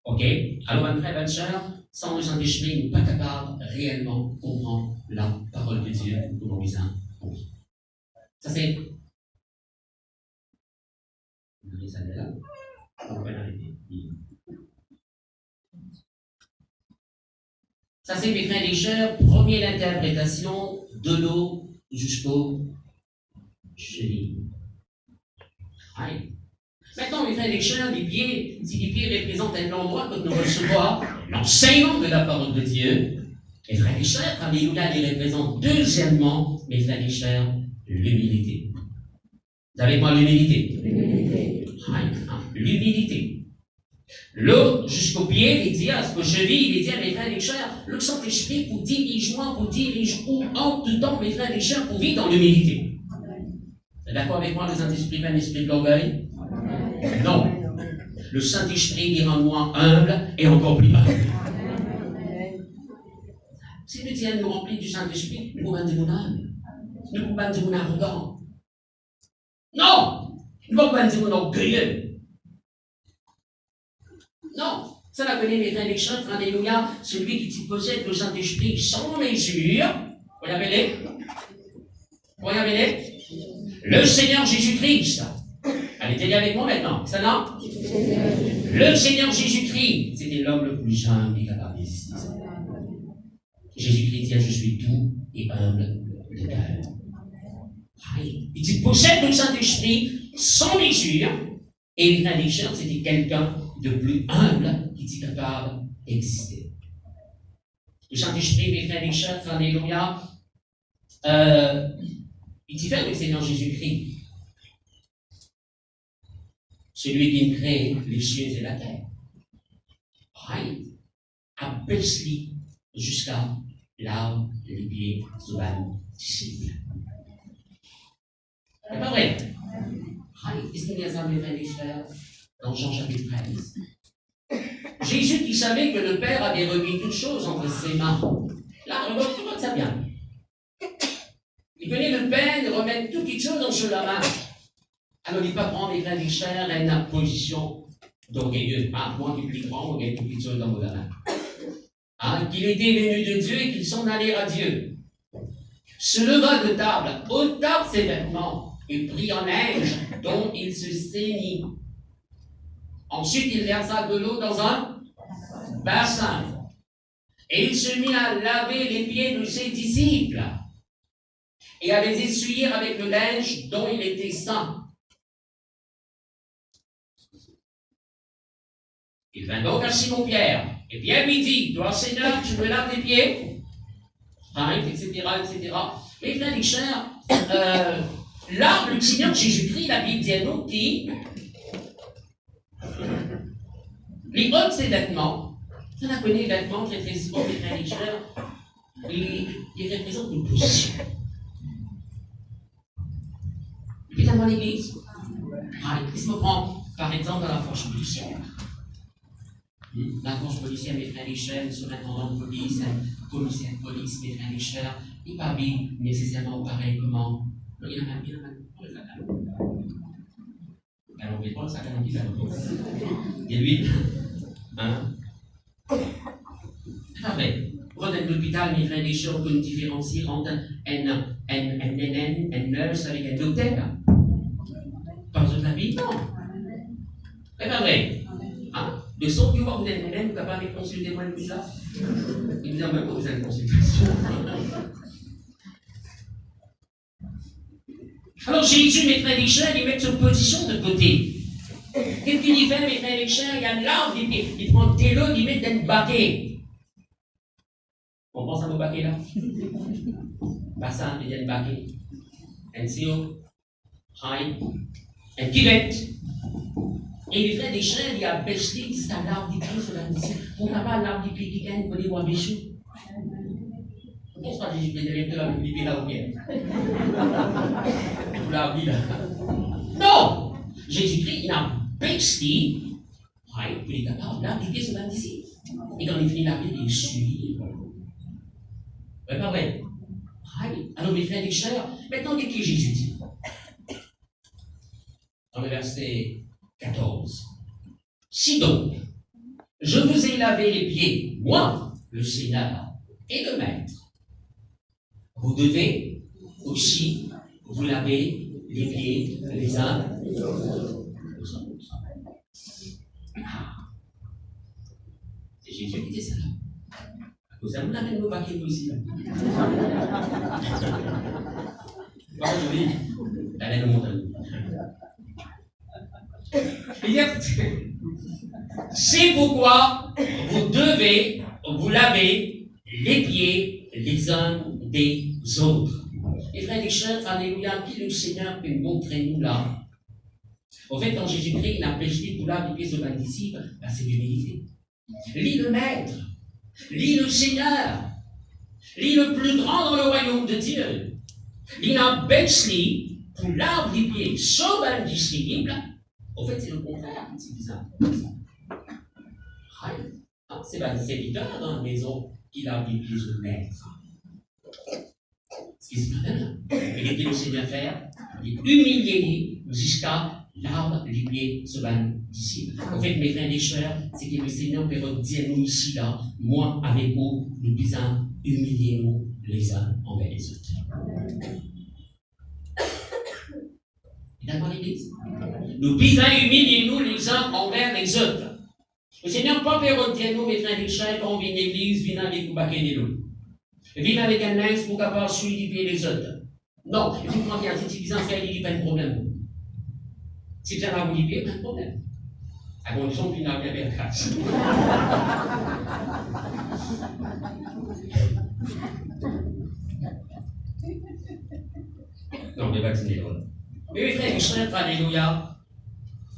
Ok? Alors, mes frères et sœurs, sans le Saint-Esprit, nous ne sommes pas capables réellement de comprendre la parole de Dieu pour nos visages. Ça, c'est. Ça, c'est, mes frères et sœurs, première interprétation de l'eau jusqu'au cheville. Maintenant, mes frères et sœurs, les pieds, si les pieds représentent un endroit que nous recevons l'enseignement de la parole de Dieu, mes frères et sœurs, alléluia, ils représentent deuxièmement, mes frères et sœurs, l'humilité. Vous avez quoi l'humilité? L'humilité. L'eau jusqu'au pied, il dit à ce que je vis, il dit à mes frères et sœurs, le Saint-Esprit vous dirige-moi, vous dirige où, en tout temps, mes frères et sœurs, pour vivre dans l'humilité. Vous êtes d'accord avec moi, le Saint-Esprit pas un esprit de l'orgueil? Non. Le Saint-Esprit il rend moi humble et encore plus humble. Si nous disons nous remplis du Saint-Esprit, nous pouvons dire humble. Nous pouvons dire arrogant. Non! Nous ne pouvons pas dire orgueilleux. Non! Ça l'a connu les frères et sœurs, alléluia, celui qui possède le Saint-Esprit sans mesure. Vous l'avez? Vous l'avez? Le Seigneur Jésus-Christ. Allez, avec moi maintenant. Ça non? Le Seigneur Jésus-Christ, c'était l'homme le plus humble et capable d'exister. Jésus-Christ dit, je suis doux et humble de cœur. Il dit, possède le Saint-Esprit sans mesure, et les frères et sœurs, c'était quelqu'un de plus humble qui était capable d'exister. Le Saint-Esprit, mes frères et sœurs, alléluia, il diffère avec le Seigneur Jésus-Christ. Celui qui crée les cieux et la terre. Abaisse-lui jusqu'à là, les pieds sous la disciples. C'est pas vrai? Qu'est-ce qu'il y a ça, mes frères et frères, dans Jean chapitre 13? Jésus qui savait que le Père avait remis toutes choses entre ses mains. Là, regarde ça bien. Il connaît le Père de remettre toutes les choses entre la main. Alors, il ne pas prendre les frères et frères à une position d'orgueilleux. Moi qui suis grand, on gagne toutes les choses dans vos mains. Qu'il était venu de Dieu et qu'il s'en allait à Dieu. Se leva de table, ôta ses vêtements et prit en linge dont il se ceignit. Ensuite, il versa de l'eau dans un bassin. Et il se mit à laver les pieds de ses disciples et à les essuyer avec le linge dont il était saint. Il vint donc à Simon-Pierre, et bien lui dit, toi Seigneur, tu me laves les pieds, etc., etc. Et frères et sœurs, là, le Seigneur Jésus-Christ, la Bible dit à nous, qui les ôte ses vêtements. On a connu les vêtements très souvent, les frères et sœurs, ils représentent une position. Et puis dans l'église, il me prend par exemple dans la force policière. La force policière, mes frères et sœurs, surintendant de police, commissaire de police, mes frères et sœurs, il n'est pas nécessairement pareil comment. Il y en a bien. Alors, on ne pas ça quand il y a lui. Parfait. Quand on est à l'hôpital, mes frères et sœurs, on peut nous différencier entre un nurse avec un docteur. Par exemple, la vie, non. C'est pas vrai. De son que vous êtes vous-même capable de consulter moi tout ça. Il nous a même pas besoin de consultation. Alors Jésus, mes frères et sœurs, il met son position de côté. Qu'est-ce qu'il fait, mes frères et sœurs? Il y a l'arbre, il prend le télo, il met dans le baquet. On pense à mon baquet là? Bassin, il y a le baquet. Un sio, un kivette. Et les frères des chiens, il y a Béchli, c'est un arbre du pied sur la mission. On n'a pas l'arbre du pied qui gagne, vous voulez voir Béchou. Je ne pense pas que j'ai des directeurs avec les pieds là au pied. Vous l'avez dit là. Non! Jésus-Christ, il a Béchli, il est capable, l'arbre du pied sur la mission. Et quand il finit la vie, il suit. Ouais, pas vrai. Alors, mes frères et sœurs, maintenant, qu'est-ce que Jésus dit? Dans le verset 14. Si donc, je vous ai lavé les pieds, moi, le Seigneur et le Maître, vous devez aussi vous laver les pieds les uns aux autres. C'est Jésus qui dit ça là. Vous avez la même paquet aussi là. Pas aujourd'hui, la même montagne. C'est pourquoi vous devez vous laver les pieds les uns des autres. Et frères et sœurs, alléluia, qui le Seigneur peut montrer nous là? En fait, quand Jésus-Christ a péché pour laver les pieds de ses disciples, c'est l'humilité. Lui le Maître, lui le Seigneur, lui le plus grand dans le royaume de Dieu. Il a baissé pour laver les pieds sur un disciple. En fait, c'est le contraire, c'est bizarre. C'est pas le serviteur dans la maison qui lave les pieds au Maître. Ce qui se passe là. Il était le Seigneur faire, il humilié jusqu'à laver les pieds sur un disciple. En fait, mes frères et sœurs, c'est que le Seigneur peut dire nous ici, là, moi avec vous, nous devons humilier nous les uns envers les autres. Dans l'église. Nous devons humilier nous les uns envers les autres. Le Seigneur pas peut dire nous, mes frères et sœurs, quand on vient à l'église, vient avec vous baquer des loups. Vient avec un linge pour capable suivre les autres. Non, il faut prendre bien, si tu dis en faire, il n'y a pas de problème. Si tu as un pied, pas de problème. À condition que tu n'as pas de grâce. Non, on est vacciné là. Mais mes frères et sœurs, alléluia,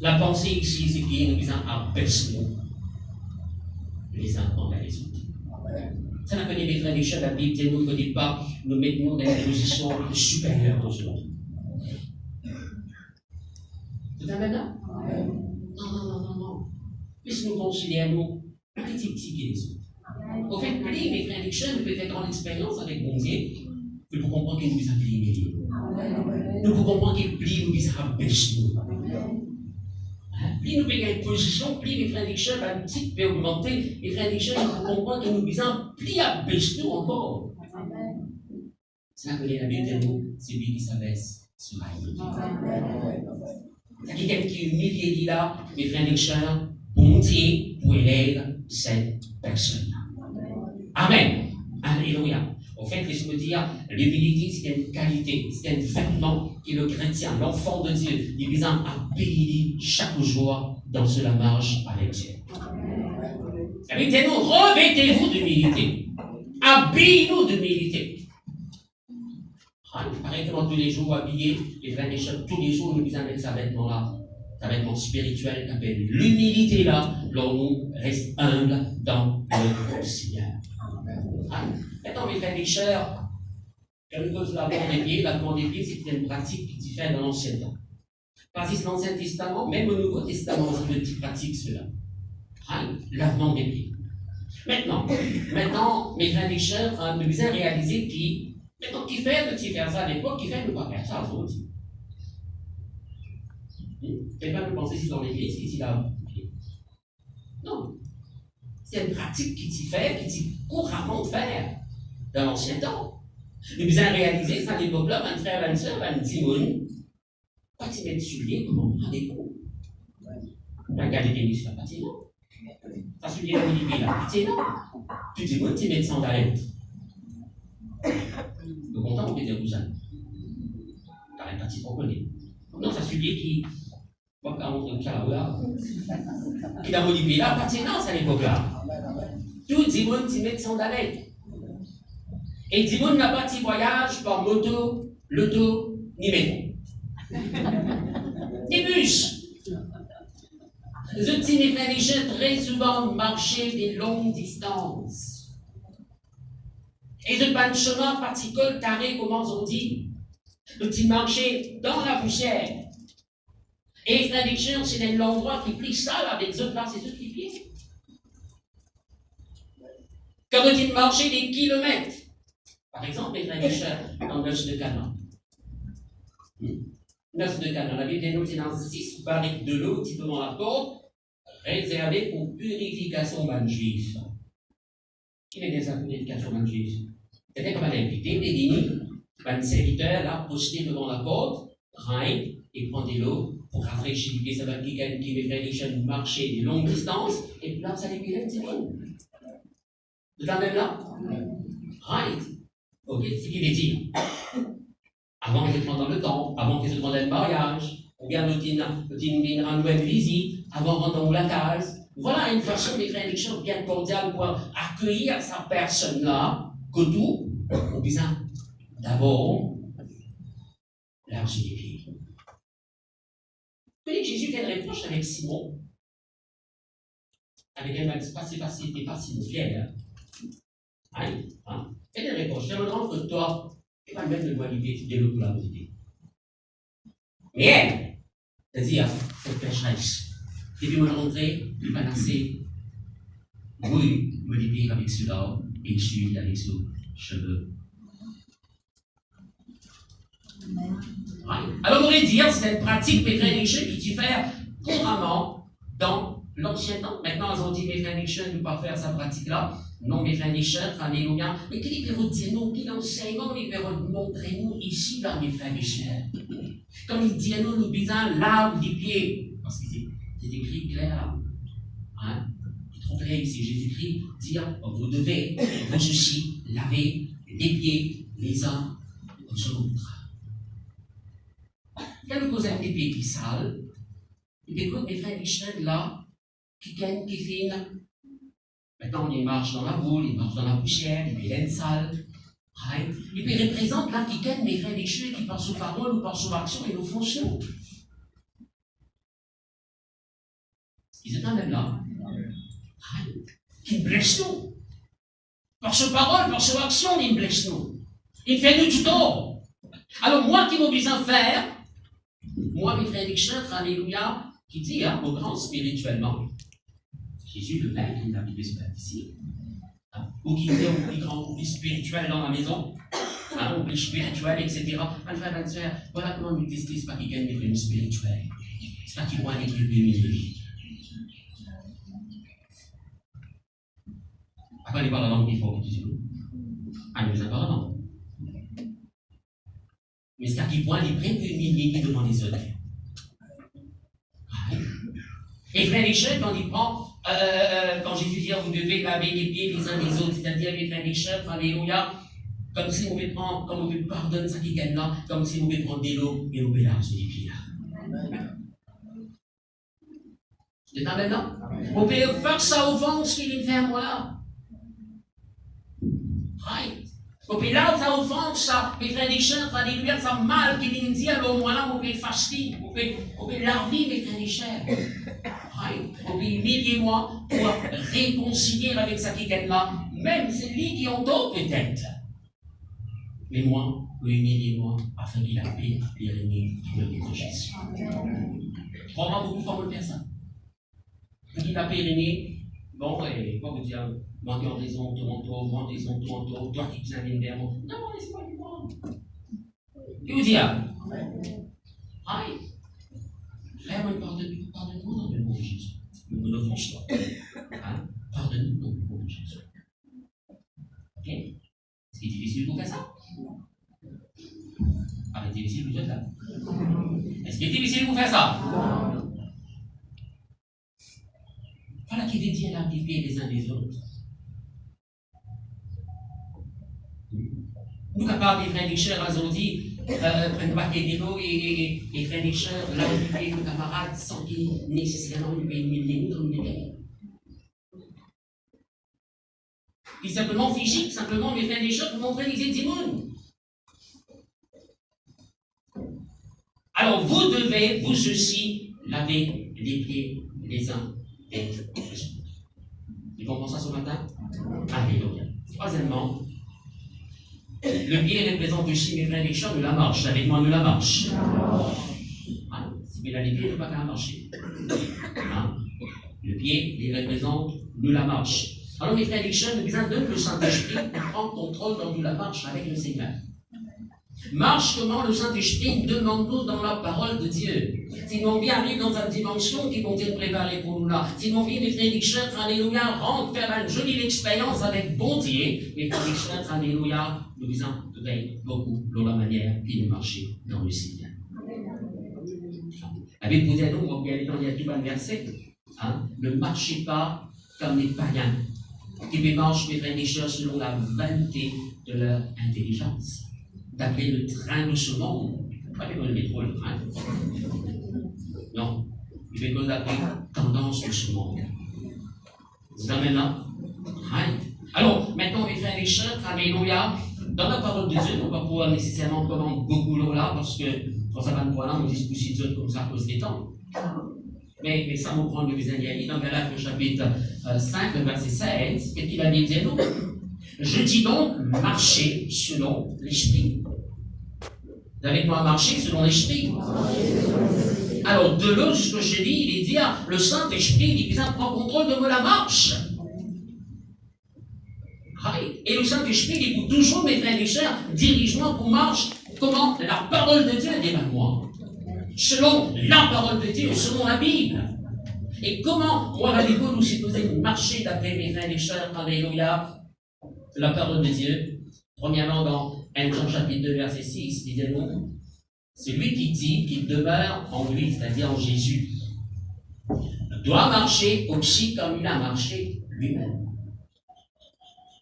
la pensée ici, c'est qu'il nous disons à baisser les uns envers les autres. Ça n'a connu mes frères et sœurs, la Bible dit nous qu'au départ, nous mettons dans une position supérieure aux autres. Vous avez là? Non. Puisque nous considérons petit que les autres. Au fait, plus mes frères et sœurs, nous pouvons faire grande expérience avec bon Dieu, nous pouvons comprendre qu'il nous a plié. Nous pouvons comprendre qu'il plie, nous nous a baissé. Plus nous payons une position, plus les frères et sœurs, un petit peu augmenter, les frères et sœurs, nous pouvons comprendre que nous disons, plus à baisser nous encore. C'est là que la Bible dit nous, c'est lui qui s'abaisse sur la vie. C'est quelqu'un qui est humilié là, mes frères et sœurs, bon Dieu pour élève cette personne-là. Amen. Alléluia. En fait, laisse-moi dire, l'humilité, c'est une qualité, c'est un vêtement que le chrétien, l'enfant de Dieu, il vise à payer chaque jour dans la marche avec Dieu. Habitez-nous, revêtez-vous d'humilité. Habillez-nous d'humilité. Pareil que tous les jours, habillés, les frères et sœurs, tous les jours, nous visons avec ce vêtement-là, un vêtement spirituel qui appelle l'humilité là, l'on nous reste humble dans le Seigneur. Maintenant, mes frères et sœurs, quand nous faisons lavement des pieds, c'était une pratique qui diffère dans l'Ancien temps. Parce que l'Ancien Testament, même au Nouveau Testament, c'est une petite pratique, cela. Lavement des pieds. Maintenant, mes frères et sœurs, nous devons réaliser qui fait de faire ça à l'époque, qui fait de ne pas faire ça aux autres. Quelqu'un peut penser si dans l'église, ici là. Non. C'est une pratique qui t'y fait, qui t'y couramment faire dans l'ancien temps. Nous devons réaliser, ça à l'époque-là, un frère, une sœur, un Timoun, pas t'y mettre sur les comment on des coups. La qualité de l'histoire, pas t'y non. Parce que les Olivier là, pas t'y non. Tu dis, moi, t'y mets sans d'arrêt. Le content, on peut dire, vous savez. T'arrêtes pas t'y pour connaître. Non, ça suffit qui. Qui dans Olivier là, pas t'y non, à l'époque-là. Tout Dimon t'y met sans d'arrêt. Et Dimon n'a pas de voyage par moto, l'auto, ni métro. Ni bus. Les outils mes frères et sœurs très souvent marcher des longues distances. Et de pas de chemin particulier carré, comme on dit. Le petit marcher dans la poussière. Et les frères et sœurs, c'est l'endroit qui plie ça avec eux là, c'est eux qui plient. Quand vous marcher des kilomètres, par exemple, les frères et sœurs, dans l'œuf de Canaan. 9 de Canaan, la Bible dénote dans 6 barriques de l'eau qui devant la porte, réservées pour purification d'un juif. Qui est des purification d'un juif? C'était comme un invité, des dîners, un serviteur là, posté devant la porte, rein et prend de l'eau pour rafraîchir. Et ça va qui les frères et sœurs marcher des longues distances, et là, ça les pilote, c'est bon. Vous êtes même là? Right. Ok, c'est ce qu'il veut dire. Avant qu'ils rentrent dans le temple, avant qu'ils se demandent le mariage, ou bien nous une nouvelle visite, avant de rentrer dans la case. Voilà une façon, mes frères et sœurs, bien cordiale pour accueillir sa personne-là, que tout, en disant d'abord, l'argent des pieds. Vous voyez que Jésus fait une réponse avec Simon, avec un c'est pas Simon Pierre. Fais une réponse. Je me rends que toi, tu vas même de l'humanité, tu développes la vérité. Mais elle, c'est-à-dire, cette pécheresse, et puis me rentrer, il va lancer, oui, me libérer avec cela, et je suis avec ce cheveu. Alors, on pourrait dire, c'est une pratique, mes frères et sœurs, qui diffère couramment dans l'ancien temps. Maintenant, ils ont dit, mes frères et sœurs, ne pas faire cette pratique-là. Non, mes frères et sœurs, alléluia. Mais quel est le dire-nous, quel enseignement il peut montrer-nous ici, là, mes frères et sœurs? Comme il dit à nous, nous disons, lave les pieds. Parce que c'est écrit clair. C'est trop clair ici. Jésus-Christ dit, vous devez, vous aussi, laver les pieds les uns aux autres. Il y a le cause des pieds qui sale. Et écoute, mes frères et sœurs, là, qui gagnent, qui filent. Maintenant, il marche dans la boule, il marche dans la poussière, il met l'aine sale. Right? Et puis, il représente là qui gagne mes frères et sœurs qui par sous parole ou par sous action et nos fonctions. Ils étaient même là. Right? Qui blessent nous. Par sa parole, par sa action, il me blesse nous. Il fait nous du tort. Alors moi qui m'oblige à faire, moi, mes frères et sœurs, alléluia, qui dit, hein, au grand spirituellement, Jésus le Père, il a mis ce ici. Hein, ou qui dit au plus grand, au plus spirituel dans la maison, hein, au plus spirituel, etc. Mes frères et sœurs, voilà comment nous disons, c'est pas qu'il gagne des fruits spirituels. C'est pas qu'il voit les trucs humiliés. Après, il parle la langue qu'il faut que tu dis. Ah, nous apparemment. Mais c'est à quel point il prend humilié devant les autres. Et frères et sœurs, quand il prend, quand Jésus dit, vous devez laver les pieds les uns les autres, c'est-à-dire les frères et sœurs, alléluia, comme si on veut prendre, comme on veut pardonner ça qui gagne là, comme si on veut prendre de l'eau et on veut laver les pieds là. C'est un maintenant? On peut faire ça au vent, ce qu'il fait à moi là. Right. On peut là, ça offense, ça, mes frères et sœurs, alléluia, ça mal qu'il nous dit, alors moi là, on peut faster, on peut laver mes frères et sœurs. On peut humilier moi pour réconcilier avec ça qui est là, même c'est lui qui en donne peut-être. Mais moi, humiliez-moi afin qu'il a paix et régner sur le nom de Jésus. Probablement beaucoup de fois, on le fait ça. Pour qu'il a paix et régner, bon, et quoi vous dire, moi qui en raison, moi des ondes, toi qui viens vers moi. Non, laisse-moi lui prendre. Et vous dire, aïe, vraiment, pardonne-nous dans le nom de Jésus. Nous ne l'offense pas. Hein? Pardonne-nous dans le nom de Jésus. Ok? Est-ce qu'il est difficile de vous faire ça? Ah, c'est difficile de vous faire ça. Est-ce qu'il est difficile de vous faire ça? Non. Voilà qui veut dire la pied les uns des autres. Nous, capables des frères et sœurs, aujourd'hui, prennent pas des mots et frères et sœurs, là, nos camarades, sans qu'ils nécessairement nous humilier, nous comme des guerres. Et simplement physique, simplement mes frères et sœurs pour montrer les étimons. Alors, vous devez, vous aussi, laver les pieds les uns et les autres. Vous comprenez ça ce matin? Alléluia. Troisièmement, le pied représente aussi mes frères et sœurs de la marche. Avec moi, de la marche. Ah, si vous avez les pieds, il ne faut pas qu'à marcher. Hein? Le pied, il représente de la marche. Alors, mes frères et sœurs, nous besoin de le Saint-Esprit pour prendre contrôle dans la marche avec le Seigneur. Marche comment le Saint-Esprit demande-nous dans la parole de Dieu. Si nous bien arrive dans une dimension qui vont être préparée pour nous là, si nous bien les frères et sœurs, alléluia, rentre faire une jolie expérience avec bon Dieu, mes frères et sœurs, alléluia, nous disons veille beaucoup dans la manière qui nous marcher dans le Seigneur. Avec vous dire, on va aller dans les tout verset, hein, ne marchez pas comme les païens, qui marchent, mes frères et sœurs, selon la vanité de leur intelligence. D'après le train de ce monde, pas le métro, le train. Non, il fait que d'après tendance de ce monde. C'est ça maintenant? Right. Alors, maintenant, mes frères et sœurs, alléluia, dans la parole de Dieu, on ne va pas pouvoir nécessairement prendre beaucoup l'eau là, parce que dans ça va nous prendre, on discute aussi de comme ça à cause des temps. Mais ça nous prend le visage. Dans Galates, chapitre 5, le verset 16, qu'est-ce qu'il a dit? Nous? Je dis donc, marchez selon l'esprit. Vous avez quoi marcher selon l'esprit? Alors, de là, ce que je dis, il est dit, le Saint-Esprit, il vient prendre contrôle de la marche. Et le Saint-Esprit, il dit toujours, mes frères et sœurs, dirige-moi pour marche, comment la parole de Dieu est devant moi. Selon la parole de Dieu, selon la Bible. Et comment, moi, allez-vous nous supposer marcher d'après mes frères et sœurs, alléluia, la parole de Dieu? Premièrement, dans 1 Jean chapitre 2, verset 6, disait-nous, c'est lui qui dit qu'il demeure en lui, c'est-à-dire en Jésus, doit marcher aussi comme il a marché lui-même.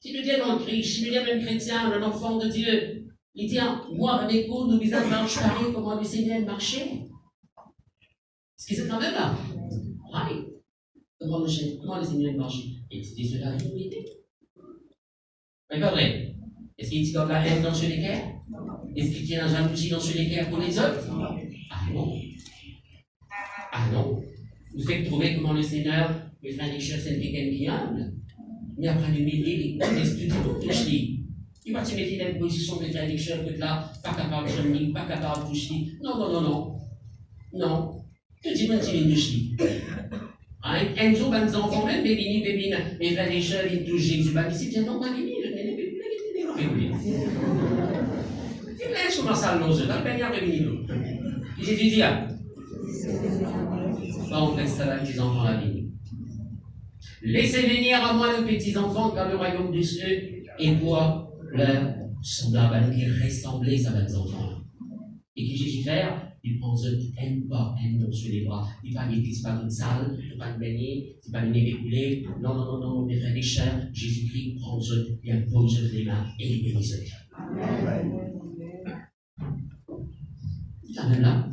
Si nous disons dans le Christ, si nous disons un chrétien, un enfant de Dieu, il dit, moi, avec vous, nous disons marcher pareil, comment le Seigneur marchait. Est-ce que c'est quand même là? Oui. Comment le Seigneur marchait? Et c'était cela la humilité. Mais pas vrai. Est-ce qu'il tient la haine dans ce l'équerre? Est-ce qu'il tient la jalousie dans ce l'équerre pour les autres? Ah non. Ah non. Vous faites trouver comment le Seigneur, les frères et sœurs, c'est quelqu'un qui est humble. Mais après le milieu, les toucher. Il va se mettre dans une position de traduction que là, pas capable de jouer, pas capable de toucher. Non, non, non, non. Non. Tu dis, moi, tu viens de toucher. Un jour, ben, les enfants, même, les frères et sœurs, ils touchent Jésus. Ben, ici, tiens, non, pas les tu me laisses commencer à l'oser, dans le peignard de Bénino. Jésus dit, on laisse ça les enfants la vie. Laissez venir à moi les petits enfants, car le royaume des cieux est pour leur semblable, qui ressemblait à les enfants. Et que Jésus fait, il prend eux, aime sur les bras. Il ne c'est pas une salle, il ne pas une baigner, il ne pas une écoulée. Non, non, non, non, mes frères et sœurs, Jésus-Christ prend eux, il impose les mains et il bénit eux. Amen là.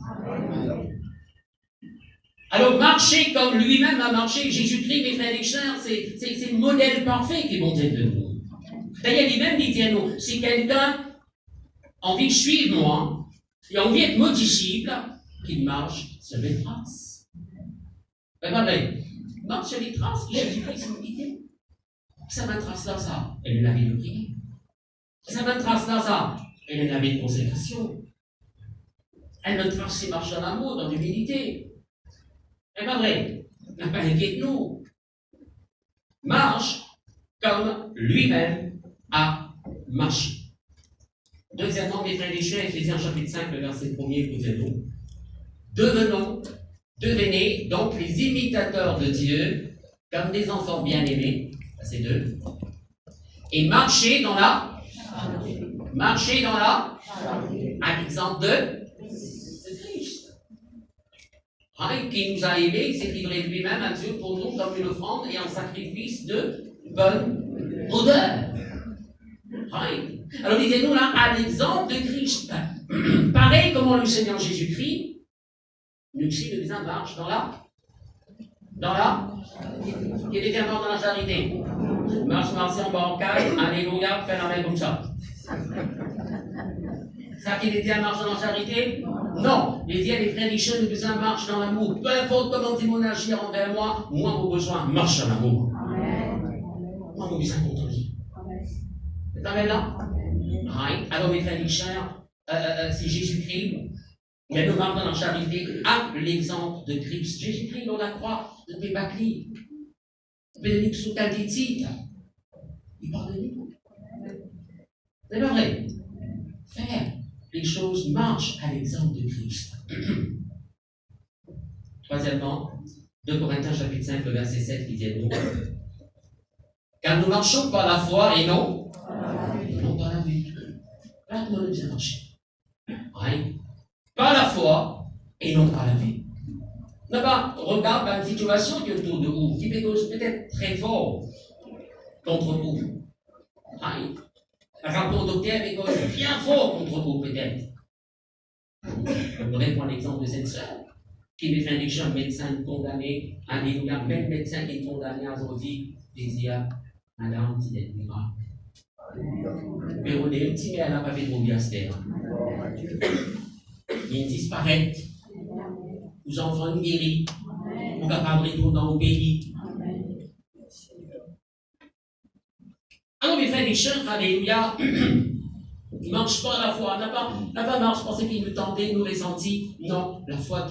Alors, marcher comme lui-même a marché, Jésus-Christ, mes frères et sœurs, c'est le modèle parfait qui est monté de nous. D'ailleurs, lui-même dit à nous, si quelqu'un a envie de suivre moi, et a envie d'être mon disciple, qu'il marche sur les traces. Regardez, marche sur les traces que Jésus-Christ nous dit. Ça m'intéresse là, ça. Elle est la vie de prière. Ça m'intéresse là, ça. Elle est la vie de consécration. Elle me trace ses marches dans l'amour, dans l'humilité. C'est pas vrai. N'a pas inquiète-nous. Marche comme lui-même a marché. Deuxièmement, mes frères et sœurs, Éphésiens chapitre 5, le verset 1er, écoutez-nous. Devenez donc les imitateurs de Dieu, comme des enfants bien-aimés, verset 2, et marchez dans la, à l'exemple de Christ. Qui nous a aimés, il s'est livré lui-même à Dieu pour nous comme une offrande et un sacrifice de bonne odeur. Alors disons-nous là, à l'exemple de Christ. Pareil comme le Seigneur Jésus-Christ, nous aussi nous disons marche dans la, qui était mort dans la charité. Marche en bancaille, alléluia, fais la main comme ça. Ça qui était marche dans la charité? Non. Les dieux, les frères et sœurs, nous disons marche dans l'amour. Peu importe comment ils vont agir envers moi, moi, mon besoin, marche dans l'amour. Moi, mon besoin contre lui. C'est amen là? Alors, mes frères et sœurs, c'est Jésus-Christ. Mais nous marchons dans la charité à l'exemple de Christ. Jésus-Christ, dans la croix, de Pébacli. Bénédicte sous Calditi. Il parle de nous. C'est pas vrai. Faire les choses marchent à l'exemple de Christ. Troisièmement, 2 Corinthiens chapitre 5, le verset 7 qui dit nous. Car nous marchons par la foi et non par la vue. Là, nous allons bien marcher. Oui. Par la foi et non par la vue. Là-bas, regarde la situation qui est autour de vous, qui peut être très fort contre vous. Oui. Un rapport docteur est bien fort contre vous, peut-être. Je voudrais prendre l'exemple de cette sœur, qui est fait un médecin condamné, alléluia, même médecin qui est condamné à aujourd'hui, désir, madame, c'est des miracles. Mais on est petit, mais elle n'a pas fait trop bien ce terre. Ils disparaissent. Vos enfants guéris. Vous capables de retourner dans vos pays. Alors, mes frères et sœurs, alléluia, ne marche pas à la foi, n'a pas marche parce qu'il nous tentait, nous les sentis. Non, la foi,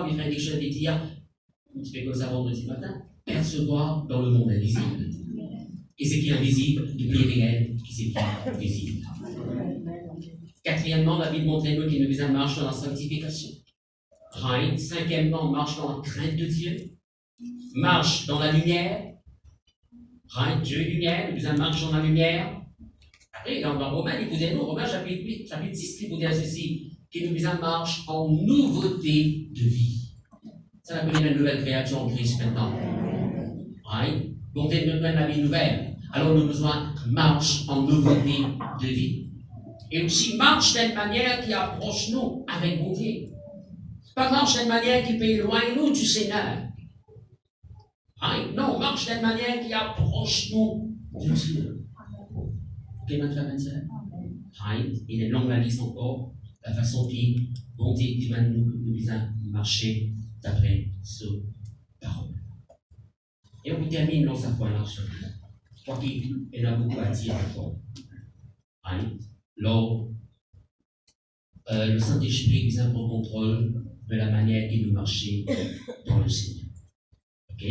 mes frères et sœurs, est dire, un petit peu comme ça vendredi matin, percevoir dans le monde invisible. Et ce qui est invisible, devient réel, qui c'est qui est visible. Quatrièmement, la Bible montre nous qu'il nous marche dans la sanctification. Cinquièmement, marche dans la crainte de Dieu. Marche dans la lumière. Dieu est lumière, nous marche dans la lumière. Après, dans Romains, écoutez-nous, Romains chapitre 8, chapitre 6, qui vous dit ceci, qui nous marche en nouveauté de vie. Ça s'appelle une nouvelle créature en Christ maintenant. Donc, c'est la vie nouvelle. Alors, nous avons besoin de marche en nouveauté de vie. Et aussi, marche d'une manière qui approche nous avec mon Dieu. Pas marche d'une manière qui peut éloigner nous du Seigneur. Non, marche d'une manière qui approche nous du Dieu. Ok, ma frère, ma soeur? Il est longue la liste encore, la façon qui, bon Dieu, qui va nous marcher d'après ce parole. Et on termine dans sa foi là. crois qu'il y en a beaucoup à dire encore. Right? Lors, le Saint-Esprit nous a en contrôle de la manière qu'il nous marchait dans le Seigneur. Ok?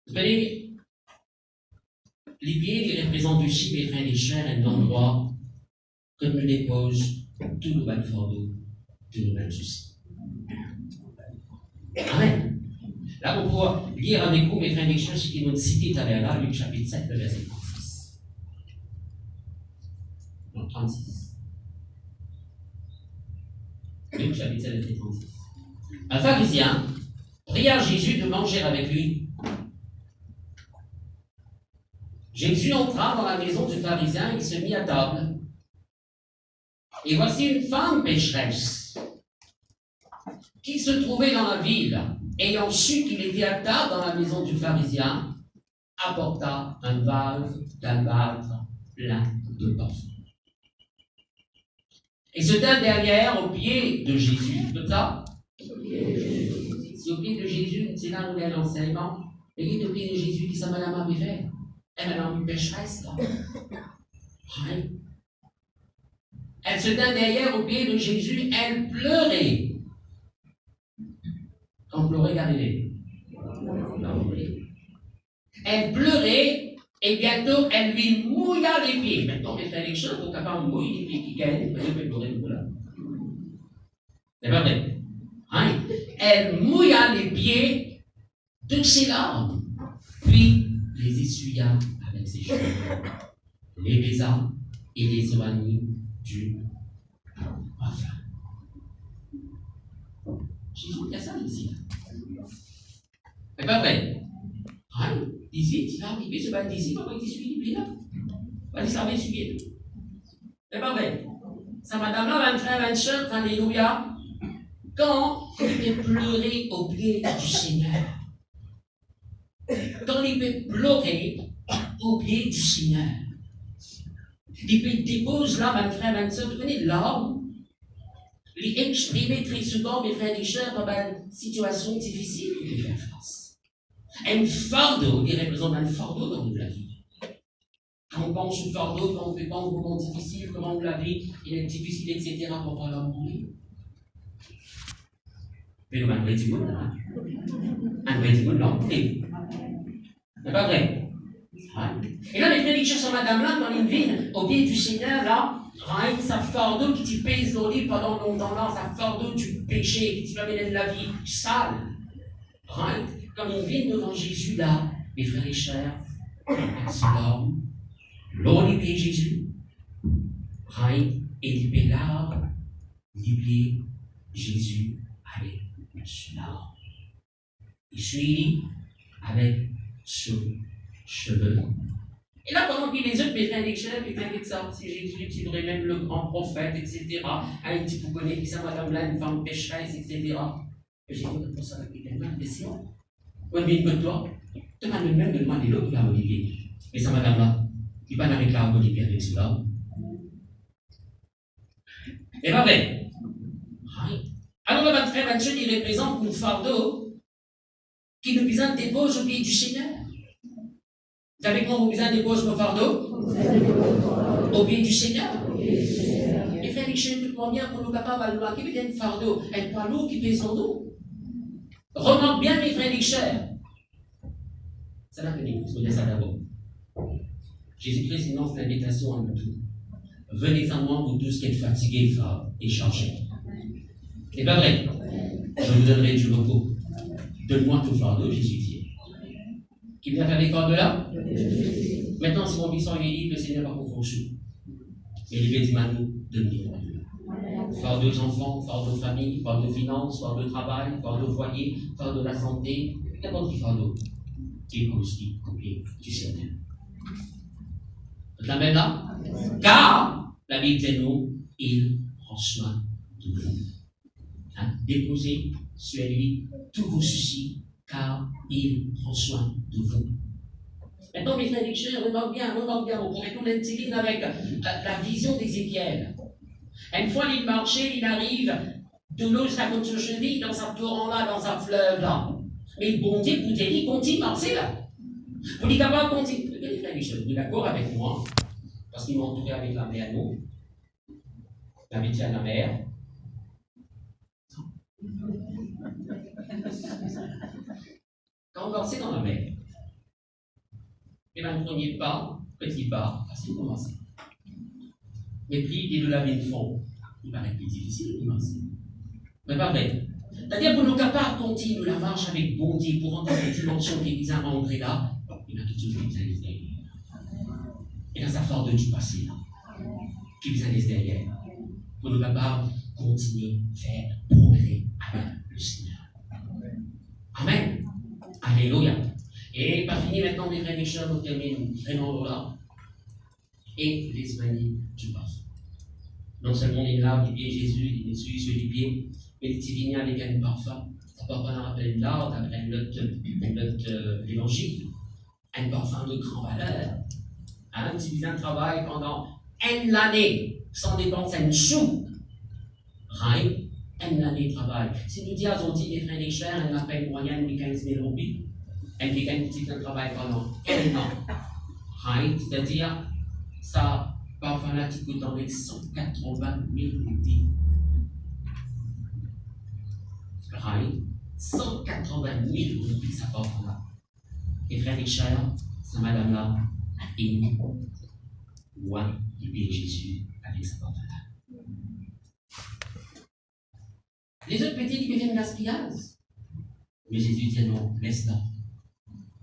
Vous voyez, les pieds qui représentent aussi les frères et chers, un endroit que nous dépose tous nos bons fardeaux, tous nos bons soucis. Amen. Là, on pourra lire avec vous, mes frères et chers, ce qui nous cité tout à l'heure, là, Luc chapitre 7, le verset 36. Non, 36. Luc chapitre 7, verset 36. Un pharisien pria Jésus de manger avec lui. Jésus entra dans la maison du pharisien et se mit à table. Et voici une femme pécheresse qui se trouvait dans la ville, ayant su qu'il était à table dans la maison du pharisien, apporta un vase d'albâtre plein de parfum. Et se tint derrière aux pieds de Jésus. Tout ça? Si au pied de Jésus, c'est là où il y a l'enseignement. Et qui est au pied de Jésus qui ça madame avait fait? Elle madame une pécheresse, là. Oui. Elle se tint derrière aux pieds de Jésus, elle pleurait. Quand pleurait Galilée. Elle pleurait et bientôt elle lui mouilla les pieds. Maintenant, mes frères et sœurs, donc capable de mouiller les pieds qui gagnent, il fallait pleurer le là. C'est pas vrai. Hein? Elle mouilla les pieds de ses larmes, puis les essuya avec ses cheveux, les baisa et les éloignit du parfum. Jésus, il y a ça ici. C'est pas vrai. Hein? Ici, il est arrivé, c'est pas d'ici, comment il essuie les pieds là? Il savait essuyer. C'est pas vrai. Ça, madame-là, 23, 25, alléluia. Quand il peut pleurer au pied du Seigneur, quand il peut pleurer au pied du Seigneur, il peut déposer là, 23, 25, vous connaissez l'âme, il exprime très souvent, mes frères et sœurs, dans une situation difficile qu'il peut faire face. Un fardeau, il représente un fardeau dans la vie. Quand on pense au fardeau, quand on peut penser au moment difficile, comment la vie est difficile, etc., pour pas l'en mourir. Mais un vrai du monde, hein? Un vrai du monde, l'en mourir. C'est pas vrai. Et là, les frères et sœurs, sur madame-là, dans une ville, au pied du Seigneur, là, ça fardeau qui te pèse dans l'île pendant longtemps là, ça fardeau du péché qui te amène de la vie sale. Comme une ville devant Jésus là, mes frères et sœurs, c'est l'homme, l'eau les pieds Jésus, et les pieds là, les pieds Jésus avec l'arbre. Il suit avec ce cheveu. Et là, pendant qu'il les autres, mes frères et sœurs, ils t'inquiètent ça, c'est Jésus, c'est vraiment le grand prophète, etc. Un petit peu connu, ça, madame là, une femme pécheresse, etc. Et j'ai dit, pour ça, avec quelqu'un, question. On vient de toi, tu m'as même demandé l'autre, là, Olivier. Et ça, madame là, il va avec la Olivier avec cela. C'est pas vrai. Alors, le 23, 27, il représente une fardeau qui nous dépose au pied du Seigneur. Vous savez comment vous dépose nos fardeaux? Au pied du Seigneur. Les frères et sœurs, tout le bien pour nous capables de nous acquérir un fardeau, un poids lourd qui pèse en nous. Remarque bien, mes frères et sœurs. Ça n'a que des vous ça d'abord. Jésus-Christ lance l'invitation à nous tous. Venez à moi, vous tous qui êtes fatigués et chargés. C'est pas vrai. Je vous donnerai du repos. Donne-moi tout fardeau, Jésus dit. Qui vient faire les fardeaux là? Maintenant, si mon buisson est libre, le Seigneur va pour vos choux. Mais il veut dire à nous de venir fardeau. Fardeau enfants, fardeau famille, fardeau finance, fardeau travail, fardeau foyer, fardeau de la santé, n'importe qui fardeau. Qui est aussi coupé du Seigneur. Vous la même là? Car, la Bible dit nous, il prend soin de vous. Déposez sur lui tous vos soucis, car il prend soin de vous. Maintenant, mes frères et sœurs, remarque bien, on pourrait tout l'intégrer avec la vision d'Ézéchiel. Une fois, il marchait, il arrive, de l'eau jusqu'à contre ses chevilles, dans un torrent là, dans un fleuve là. Mais le bon Dieu, vous dit, il continue à marcher là. Vous êtes capable de continuer. Regardez, frères et sœurs, vous êtes d'accord avec moi, parce qu'ils m'ont entouré avec la mer à nous, l'amitié à la mer. Quand on dansait dans la mer, et bien, le premier pas, petit pas, facile de commencer. Mais puis, dès le laver le fond, il paraît plus difficile de commencer. Mais pas vrai. C'est-à-dire que nous capables de continuer la marche avec bonté pour entrer dans les dimensions qui nous a rentré là, il y a quelque chose qui nous a laissé derrière. Il y a sa force de du passé là, qui nous a laissé derrière. Pour nous capables de continuer à faire progrès avec le Seigneur. Amen. Alléluia. Et pas fini maintenant, mes frères et sœurs, nous terminons vraiment là. Et les manies du parfum. Non seulement il lave les pieds de Jésus, il essuie sur les pieds, mais les petits vignes avec un parfum. Ça parfum on appelle l'art, d'après notre évangile. Un parfum de grande valeur. Un petit vient de travail pendant une année, sans dépenser un sou. Right? Une année de travail. Si nous disons aux petits frères et sœurs, on appelle moyenne de 15 000 roupies. Elle fait un petit travail pendant un an. Right? C'est-à-dire, ça, parfois là, tu coûtes dans les 180 000 roupies. Right? 180 000 roupies, ça parfois là. Et frères et sœurs, cette madame-là, est loin du pied de Jésus avec sa parfum là. Les autres petits qui deviennent gaspillage. Mais Jésus dit non, laisse-la.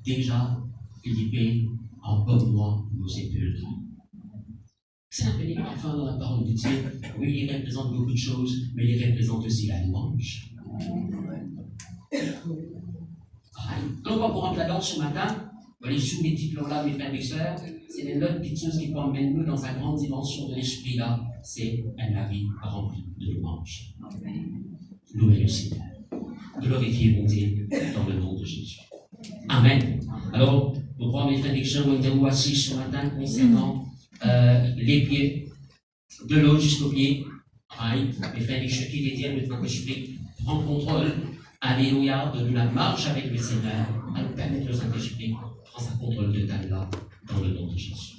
Déjà, il paye en bon mois nos sépulcres. C'est un petit parfum dans la parole de Dieu. Oui, il représente beaucoup de choses, mais il représente aussi la louange. On va pour rendre la gorge ce matin, les sous les diplômes-là, mes frères et sœurs, c'est une autre petite chose qui peut emmener nous dans sa grande dimension de l'esprit-là, c'est un avis rempli de louange. Louez le Seigneur. Glorifiez mon Dieu dans le nom de Jésus. Amen. Alors, nous croyons, mes frères et sœurs, nous avons assis ce matin concernant les pieds, de l'eau jusqu'aux pieds. Mes frères et sœurs, qui détiennent le Saint-Esprit, prend contrôle. Alléluia, de nous la marche avec le Seigneur, à nous permettre que le Saint-Esprit prend sa contrôle totale là, dans le nom de Jésus.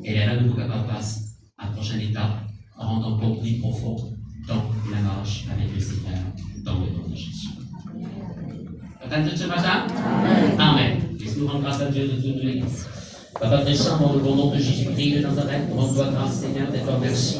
Et là, nous sommes passe à la prochaine étape, en rendant compte plus profond dans la marche avec le Seigneur, dans le nom de Jésus. Attendez ce matin? Amen. Laisse-nous rendre grâce à Dieu de toute l'Église. Papa très saint, dans le bon nom de Jésus-Christ de Nazareth, rends-toi grâce, Seigneur, d'être merci.